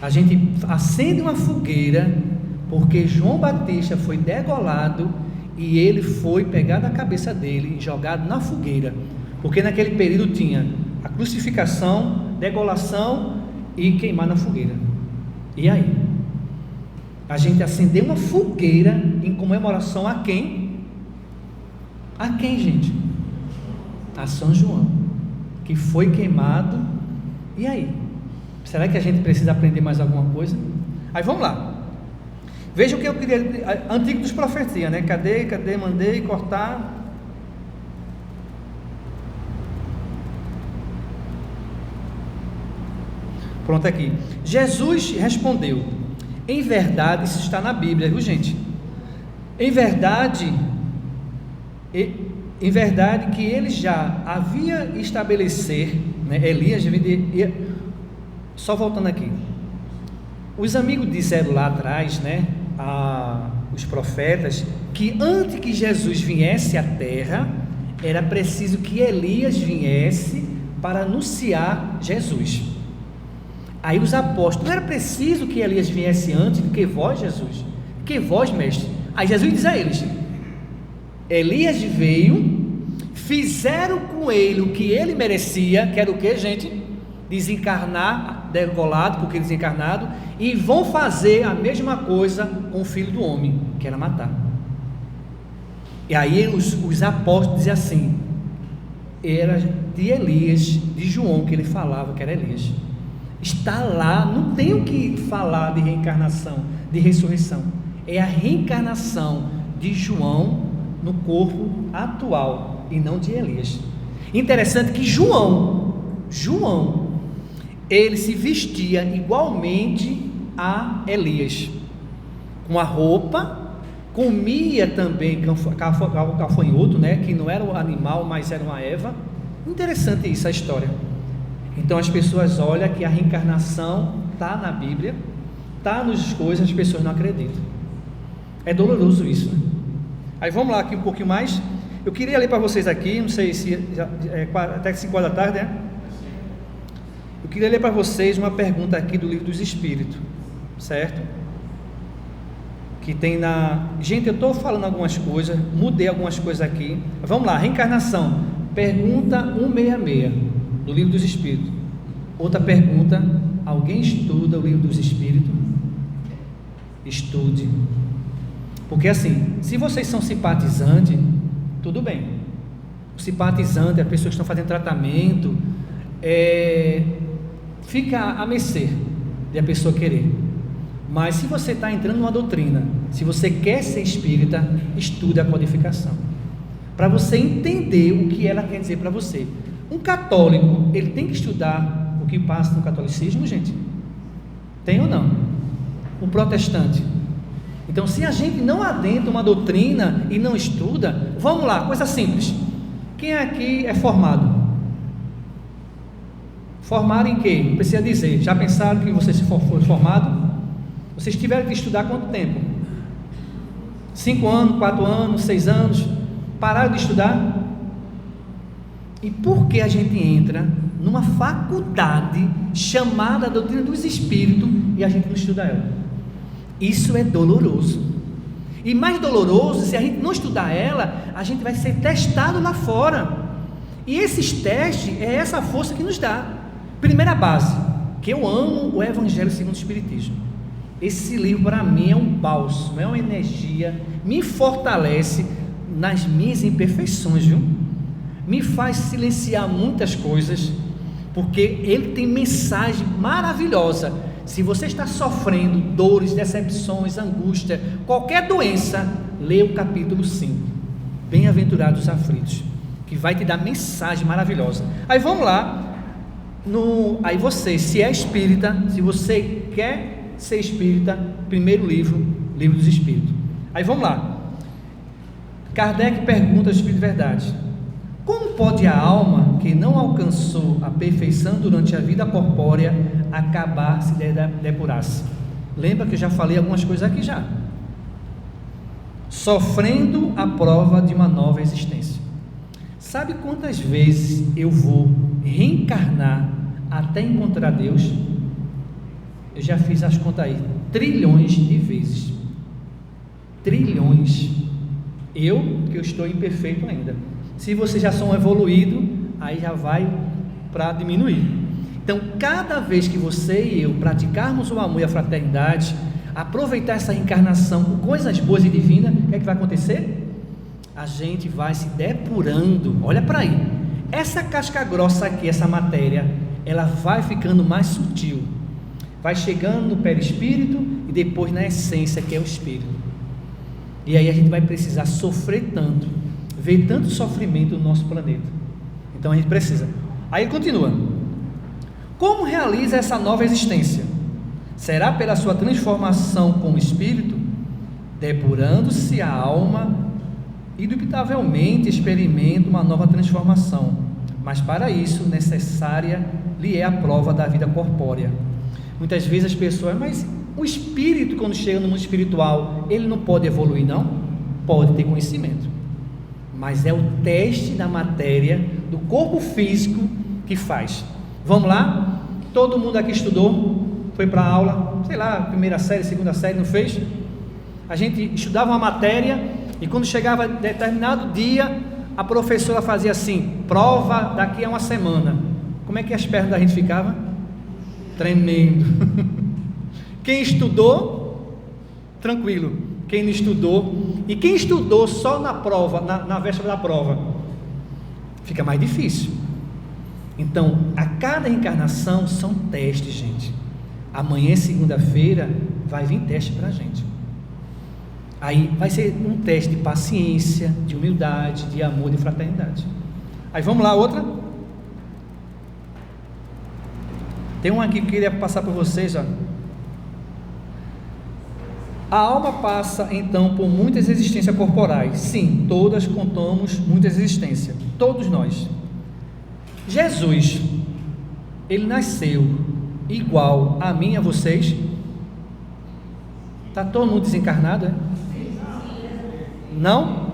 A gente acende uma fogueira porque João Batista foi degolado e ele foi pegado a cabeça dele e jogado na fogueira, porque naquele período tinha a crucificação, degolação e queimar na fogueira. E aí? A gente acendeu uma fogueira em comemoração a quem? A quem, gente? A São João, que foi queimado. E aí? Será que a gente precisa aprender mais alguma coisa? Aí vamos lá. Veja o que eu queria. Antigo dos Profecia, né? Cadê? Mandei cortar. Pronto, aqui. Jesus respondeu: em verdade, isso está na Bíblia, viu, gente? Em verdade que ele já havia estabelecer, né? Elias, só voltando aqui, os amigos disseram lá atrás, né? os profetas, que antes que Jesus viesse à terra, era preciso que Elias viesse para anunciar Jesus. Aí os apóstolos, não era preciso que Elias viesse antes do que vós, Jesus? Que vós, mestre? Aí Jesus diz a eles: Elias veio, fizeram com ele o que ele merecia, que era o que, gente? Desencarnar, degolado, porque desencarnado, e vão fazer a mesma coisa com o Filho do Homem, que era matar. E aí os apóstolos dizem assim: era de Elias, de João que ele falava que era Elias. Está lá, não tem o que falar de reencarnação, de ressurreição. É a reencarnação de João no corpo atual e não de Elias. Interessante que João, ele se vestia igualmente a Elias, com a roupa, comia também gafanhoto, né, que não era um animal, mas era uma Eva. Interessante isso, a história. Então as pessoas olham que a reencarnação está na Bíblia, está nas coisas, as pessoas não acreditam. É doloroso isso, né? Aí vamos lá aqui um pouquinho mais. Eu queria ler para vocês aqui, não sei se já, até 5 horas da tarde, né? Eu queria ler para vocês uma pergunta aqui do Livro dos Espíritos, certo? Que tem na... Gente, eu estou falando algumas coisas, mudei algumas coisas aqui. Vamos lá, reencarnação. Pergunta 166, do Livro dos Espíritos. Outra pergunta: alguém estuda o Livro dos Espíritos? Estude. Porque assim, se vocês são simpatizantes, tudo bem. O simpatizante, as pessoas que estão fazendo tratamento, fica a mercê de a pessoa querer. Mas se você está entrando numa doutrina, se você quer ser espírita, estude a codificação, para você entender o que ela quer dizer para você. Um católico, ele tem que estudar o que passa no catolicismo, gente? Tem ou não? Um protestante. Então, se a gente não adentra uma doutrina e não estuda, vamos lá, coisa simples. Quem aqui é formado? Formado em quê? Não precisa dizer. Já pensaram que você foi formado? Vocês tiveram que estudar quanto tempo? 5 anos, 4 anos, 6 anos? Pararam de estudar? E por que a gente entra numa faculdade chamada doutrina dos espíritos e a gente não estuda ela? Isso é doloroso. E mais doloroso, se a gente não estudar ela, a gente vai ser testado lá fora. E esses testes é essa força que nos dá. Primeira base, que eu amo o Evangelho segundo o Espiritismo. Esse livro para mim é um bálsamo, é uma energia, me fortalece nas minhas imperfeições, viu? Me faz silenciar muitas coisas, porque ele tem mensagem maravilhosa. Se você está sofrendo dores, decepções, angústia, qualquer doença, lê o capítulo 5, Bem-aventurados os aflitos, que vai te dar mensagem maravilhosa. Aí vamos lá, aí você, se é espírita, se você quer ser espírita, primeiro livro, Livro dos Espíritos. Aí vamos lá, Kardec pergunta ao Espírito de Verdade: como pode a alma que não alcançou a perfeição durante a vida corpórea acabar se depurar-se? Lembra que eu já falei algumas coisas aqui já. Sofrendo a prova de uma nova existência. Sabe quantas vezes eu vou reencarnar até encontrar Deus? Eu já fiz as contas aí, trilhões de vezes. Trilhões. Que eu estou imperfeito ainda. Se vocês já são evoluídos, aí já vai para diminuir. Então, cada vez que você e eu praticarmos o amor e a fraternidade, aproveitar essa reencarnação com coisas boas e divinas, o que é que vai acontecer? A gente vai se depurando. Olha para aí, essa casca grossa aqui, essa matéria, ela vai ficando mais sutil, vai chegando no perispírito e depois na essência, que é o espírito. E aí a gente vai precisar sofrer tanto, ver tanto sofrimento no nosso planeta. Então a gente precisa. Aí ele continua: como realiza essa nova existência? Será pela sua transformação como espírito, depurando-se a alma, indubitavelmente experimenta uma nova transformação, mas para isso necessária lhe é a prova da vida corpórea. Muitas vezes as pessoas, mas O espírito, quando chega no mundo espiritual, ele não pode evoluir, não? Pode ter conhecimento, mas é o teste da matéria, do corpo físico que faz. Vamos lá? Todo mundo aqui estudou, foi para a aula, sei lá, primeira série, segunda série, não fez? A gente estudava uma matéria e quando chegava determinado dia, a professora fazia assim: prova daqui a uma semana. Como é que as pernas da gente ficavam? Tremendo. Quem estudou, tranquilo. Quem não estudou, e quem estudou só na prova, na véspera da prova, fica mais difícil. Então, a cada encarnação são testes, gente. Amanhã, segunda-feira, vai vir teste para a gente. Aí vai ser um teste de paciência, de humildade, de amor, de fraternidade. Aí vamos lá, outra. Tem uma aqui que eu queria passar para vocês, ó. A alma passa então por muitas existências corporais. Sim, todas contamos muitas existências, todos nós. Jesus, ele nasceu igual a mim e a vocês? Está todo mundo desencarnado, é? Não?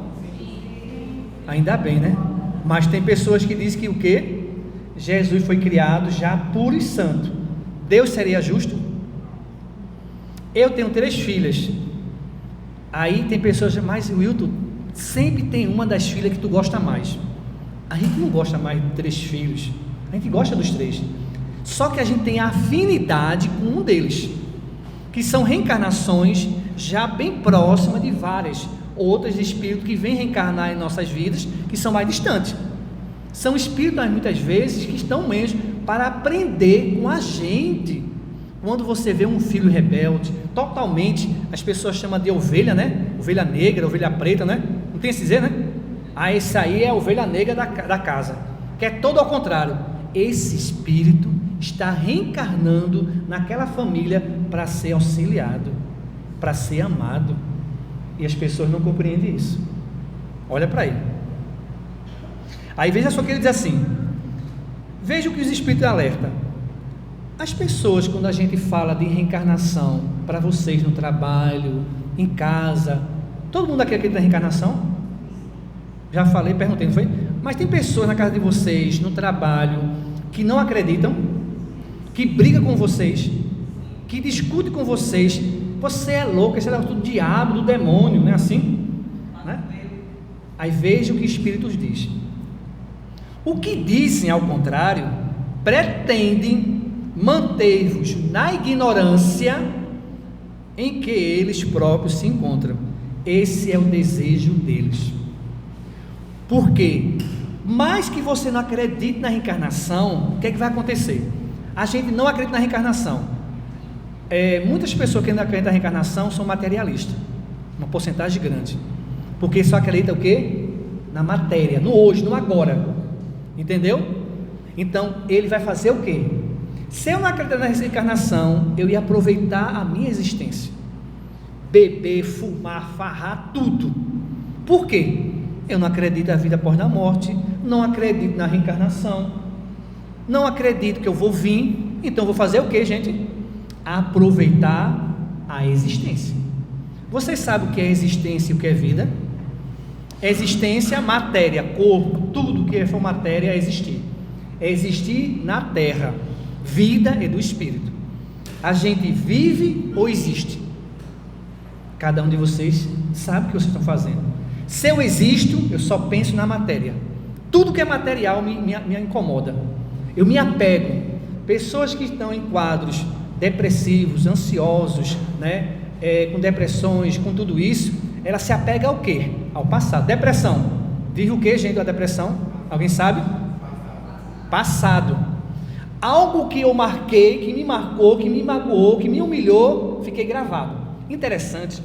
Ainda bem, né? Mas tem pessoas que dizem que o quê? Jesus foi criado já puro e santo. Deus seria justo? Eu tenho 3 filhas. Aí tem pessoas, mas Wilton, sempre tem uma das filhas que tu gosta mais. A gente não gosta mais de 3 filhos, a gente gosta dos 3. Só que a gente tem afinidade com um deles, que são reencarnações já bem próximas de várias outras espíritos que vêm reencarnar em nossas vidas, que são mais distantes. São espíritos muitas vezes que estão mesmo para aprender com a gente. Quando você vê um filho rebelde, totalmente, as pessoas chamam de ovelha, né? Ovelha negra, ovelha preta, né? Não tem esse dizer, né? Ah, esse aí é a ovelha negra da casa, que é todo ao contrário. Esse espírito está reencarnando naquela família para ser auxiliado, para ser amado, e as pessoas não compreendem isso. Olha para ele. Aí veja só que ele diz assim: veja o que os espíritos alertam. As pessoas, quando a gente fala de reencarnação, para vocês no trabalho, em casa, todo mundo aqui acredita na reencarnação? Já falei, perguntei, não foi? Mas tem pessoas na casa de vocês, no trabalho, que não acreditam, que brigam com vocês, que discutem com vocês. Você é louco, isso é do diabo, do demônio, não é assim? Né? Aí veja o que Espíritos diz. O que dizem, ao contrário, pretendem manter-vos na ignorância em que eles próprios se encontram. Esse é o desejo deles. Por quê? Mais que você não acredite na reencarnação, o que é que vai acontecer? A gente não acredita na reencarnação. Muitas pessoas que não acreditam na reencarnação são materialistas, uma porcentagem grande, porque só acredita o quê? Na matéria, no hoje, no agora, entendeu? Então ele vai fazer o quê? Se eu não acreditar na reencarnação, eu ia aproveitar a minha existência, beber, fumar, farrar, tudo. Por quê? Eu não acredito na vida após a morte, não acredito na reencarnação, não acredito que eu vou vir, então vou fazer o quê, gente? Aproveitar a existência. Vocês sabem o que é existência e o que é vida? Existência, matéria, corpo, tudo que for matéria é existir. É existir na terra. Vida é do espírito. A gente vive ou existe? Cada um de vocês sabe o que vocês estão fazendo. Se eu existo, eu só penso na matéria. Tudo que é material me incomoda. Eu me apego. Pessoas que estão em quadros depressivos, ansiosos, né? Com depressões, com tudo isso, ela se apega ao quê? Ao passado. Depressão. Vive o que, gente, a depressão? Alguém sabe? Passado. Algo que eu marquei, que me marcou, que me magoou, que me humilhou, fiquei gravado. Interessante.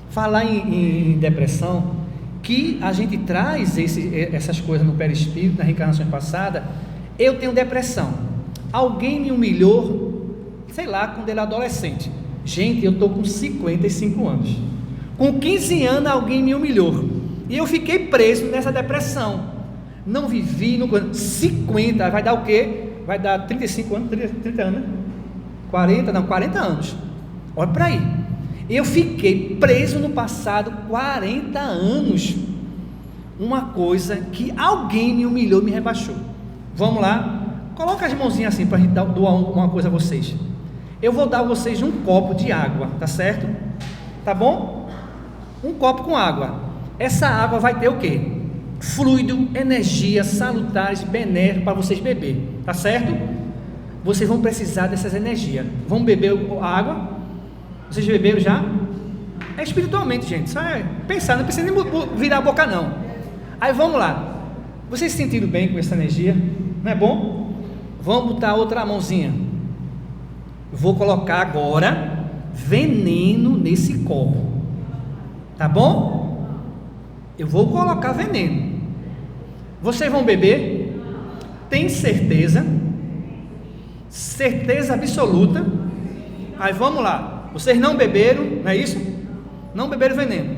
Falar em depressão, que a gente traz essas coisas no perispírito, na reencarnação passada. Eu tenho depressão. Alguém me humilhou, sei lá, quando ele é adolescente. Gente, eu estou com 55 anos. Com 15 anos alguém me humilhou. E eu fiquei preso nessa depressão. Não vivi, 50, vai dar o quê? Vai dar 35 anos, 30 anos, né? 40 anos. Olha para aí. Eu fiquei preso no passado 40 anos. Uma coisa que alguém me humilhou e me rebaixou. Vamos lá. Coloca as mãozinhas assim para a gente doar uma coisa a vocês. Eu vou dar a vocês um copo de água, tá certo? Tá bom? Um copo com água. Essa água vai ter o quê? Fluido, energia, salutares, benéficos para vocês beber, tá certo? Vocês vão precisar dessas energias. Vão beber a água? Vocês beberam já? É espiritualmente, gente. Só é pensar, não precisa nem virar a boca não. Aí vamos lá. Vocês se sentiram bem com essa energia? Não é bom? Vamos botar outra mãozinha. Vou colocar agora veneno nesse copo. Tá bom? Eu vou colocar veneno. Vocês vão beber? Tem certeza? Certeza absoluta? Aí vamos lá. Vocês não beberam, não é isso? Não beberam veneno.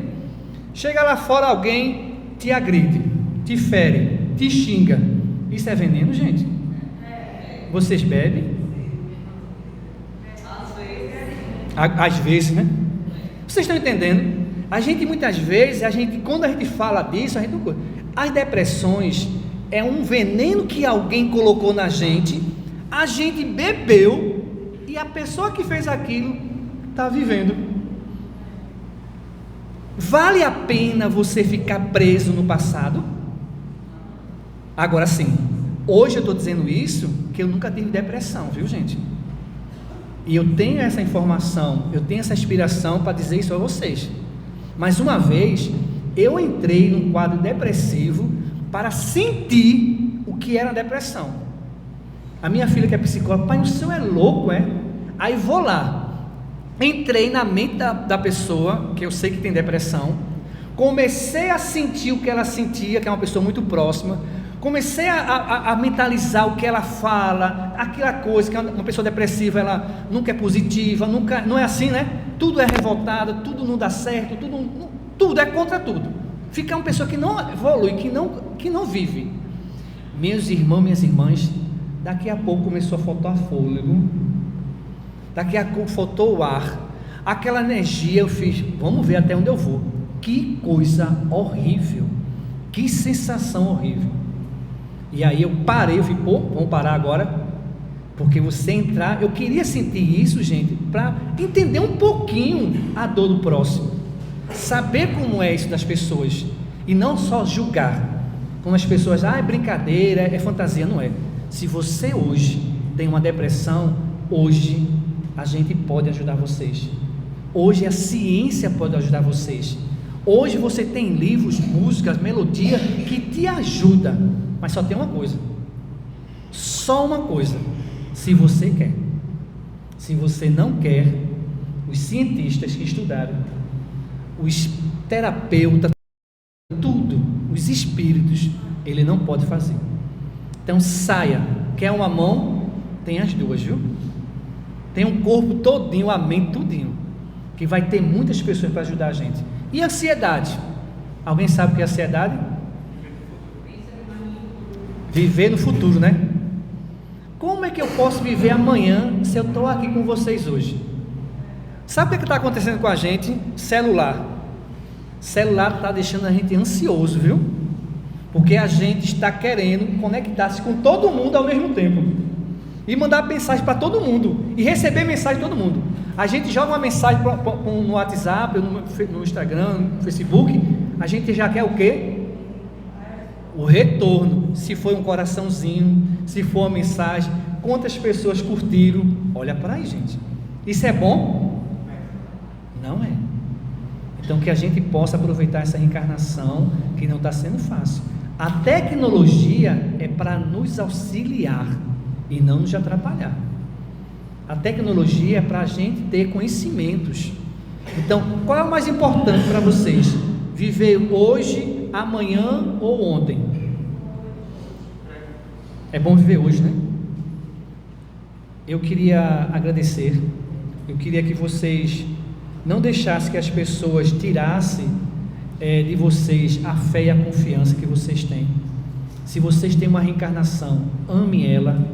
Chega lá fora, alguém te agride, te fere, te xinga. Isso é veneno, gente? Vocês bebem? Às vezes, né? Vocês estão entendendo? A gente muitas vezes, quando a gente fala disso, as depressões é um veneno que alguém colocou na gente, a gente bebeu e a pessoa que fez aquilo está vivendo. Vale a pena você ficar preso no passado? Agora sim, hoje eu estou dizendo isso que eu nunca tive depressão, viu, gente? E eu tenho essa informação, eu tenho essa inspiração para dizer isso a vocês. Mas uma vez eu entrei num quadro depressivo para sentir o que era a depressão. A minha filha que é psicóloga, pai, o senhor é louco, é? Aí vou lá, entrei na mente da pessoa, que eu sei que tem depressão, comecei a sentir o que ela sentia, que é uma pessoa muito próxima, comecei a mentalizar o que ela fala, aquela coisa, que uma pessoa depressiva, ela nunca é positiva, nunca, não é assim, né? Tudo é revoltada, tudo não dá certo, tudo é contra tudo. Fica uma pessoa que não evolui, que não vive. Meus irmãos, minhas irmãs, daqui a pouco começou a faltar fôlego, daqui a pouco faltou o ar, aquela energia, eu fiz, vamos ver até onde eu vou. Que coisa horrível, que sensação horrível. E aí eu parei, eu falei, vamos parar agora, porque você entrar, eu queria sentir isso, gente, para entender um pouquinho a dor do próximo, saber como é isso das pessoas, e não só julgar, como as pessoas, é brincadeira, é fantasia, não é. Se você hoje tem uma depressão, hoje a gente pode ajudar vocês, hoje a ciência pode ajudar vocês, hoje você tem livros, músicas, melodia que te ajudam. Mas só tem uma coisa, só uma coisa, se você quer. Se você não quer, os cientistas que estudaram, os terapeutas, tudo, os espíritos, ele não pode fazer. Então saia, quer uma mão, tem as duas, viu? Tem um corpo todinho, a mente todinho, que vai ter muitas pessoas para ajudar a gente. E ansiedade? Alguém sabe o que é ansiedade? Viver no futuro, né? Como é que eu posso viver amanhã se eu estou aqui com vocês hoje? Sabe o que está acontecendo com a gente? Celular está deixando a gente ansioso, viu? Porque a gente está querendo conectar-se com todo mundo ao mesmo tempo e mandar mensagem para todo mundo e receber mensagem de todo mundo. A gente joga uma mensagem no WhatsApp, no Instagram, no Facebook, a gente já quer o quê? O retorno, se foi um coraçãozinho, se for uma mensagem, quantas pessoas curtiram, olha para aí, gente, isso é bom? Não é. Então que a gente possa aproveitar essa reencarnação, que não está sendo fácil. A tecnologia é para nos auxiliar e não nos atrapalhar. A tecnologia é para a gente ter conhecimentos. Então, qual é o mais importante para vocês? Viver hoje, amanhã ou ontem? É bom viver hoje, né? Eu queria agradecer, eu queria que vocês não deixassem que as pessoas tirassem de vocês a fé e a confiança que vocês têm. Se vocês têm uma reencarnação, ame ela,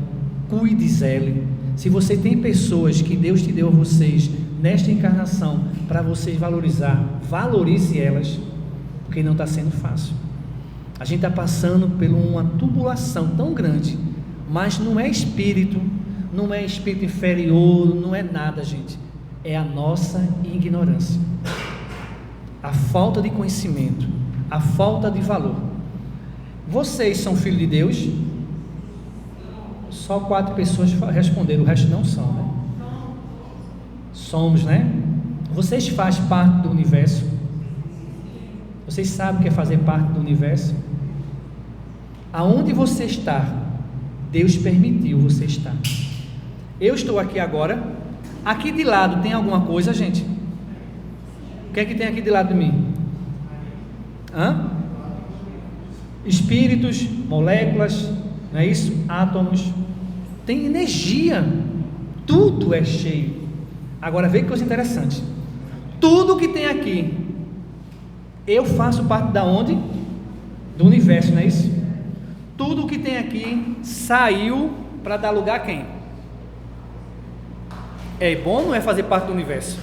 cuide dela. Se você tem pessoas que Deus te deu a vocês nesta encarnação, para vocês valorizar. Valorize elas, porque não está sendo fácil. A gente está passando por uma tribulação tão grande, mas não é espírito inferior, não é nada, gente. É a nossa ignorância, a falta de conhecimento, a falta de valor. Vocês são filhos de Deus? Só 4 pessoas responderam, o resto não são, né? Somos, né? Vocês fazem parte do universo? Vocês sabem o que é fazer parte do universo? Aonde você está, Deus permitiu você estar. Eu estou aqui agora. Aqui de lado tem alguma coisa, gente? O que é que tem aqui de lado de mim? Espíritos, moléculas, não é isso? Átomos. Tem energia. Tudo é cheio. Agora vê que coisa interessante. Tudo que tem aqui, eu faço parte da onde? Do universo, não é isso? Tudo que tem aqui saiu para dar lugar a quem? É bom, não é fazer parte do universo?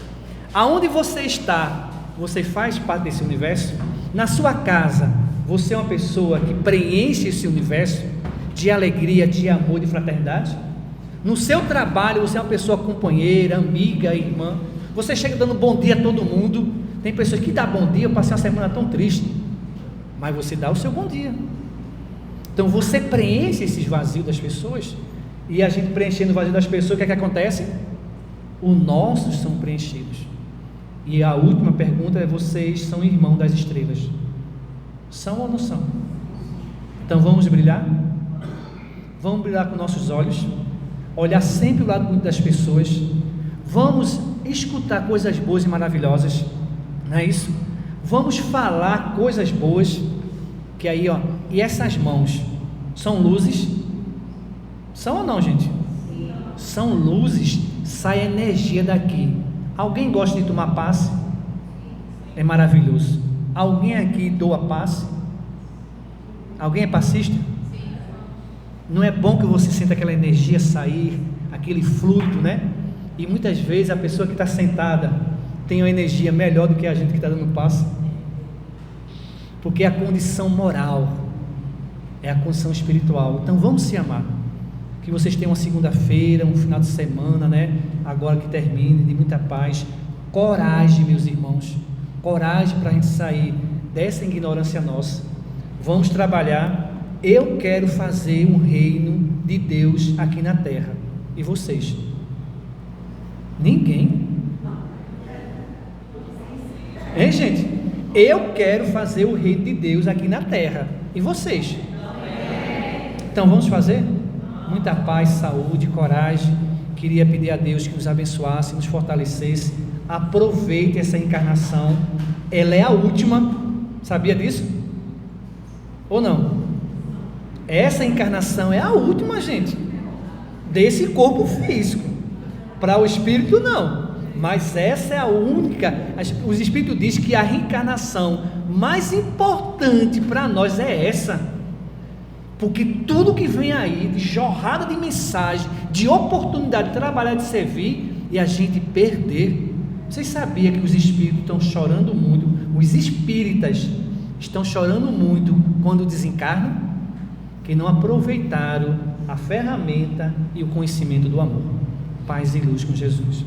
Aonde você está, você faz parte desse universo? Na sua casa, você é uma pessoa que preenche esse universo de alegria, de amor, de fraternidade? No seu trabalho, você é uma pessoa companheira, amiga, irmã. Você chega dando bom dia a todo mundo. Tem pessoas que dão bom dia, eu passei uma semana tão triste, mas você dá o seu bom dia. Então você preenche esses vazios das pessoas. E a gente preenchendo o vazio das pessoas, o que é que acontece? Os nossos são preenchidos. E a última pergunta é: vocês são irmãos das estrelas? São ou não são? Então vamos brilhar? Vamos brilhar com nossos olhos, olhar sempre o lado bonito das pessoas, vamos escutar coisas boas e maravilhosas, não é isso? Vamos falar coisas boas, que aí ó, e essas mãos são luzes? São ou não, gente? São luzes, sai energia daqui. Alguém gosta de tomar passe? É maravilhoso. Alguém aqui doa passe? Alguém é passista? Não é bom que você sinta aquela energia sair, aquele fluido, né? E muitas vezes a pessoa que está sentada tem uma energia melhor do que a gente que está dando passe, porque é a condição moral, é a condição espiritual. Então vamos se amar. Que vocês tenham uma segunda-feira, um final de semana, né? Agora que termine, de muita paz. Coragem, meus irmãos, coragem para a gente sair dessa ignorância nossa. Vamos trabalhar. Eu quero fazer um reino de Deus aqui na terra. E vocês? Ninguém? Hein, gente? Eu quero fazer o reino de Deus aqui na terra. E vocês? Então vamos fazer? Muita paz, saúde, coragem. Queria pedir a Deus que nos abençoasse, nos fortalecesse. Aproveite essa encarnação. Ela é a última. Sabia disso? Ou não? Essa encarnação é a última, gente, desse corpo físico. Para o espírito não, mas essa é a única. Os espíritos dizem que a reencarnação mais importante para nós é essa, porque tudo que vem aí de jorrada de mensagem, de oportunidade de trabalhar, de servir, e a gente perder. Vocês sabiam que os espíritos estão chorando muito? Os espíritas estão chorando muito quando desencarnam, que não aproveitaram a ferramenta e o conhecimento do amor. Paz e luz com Jesus.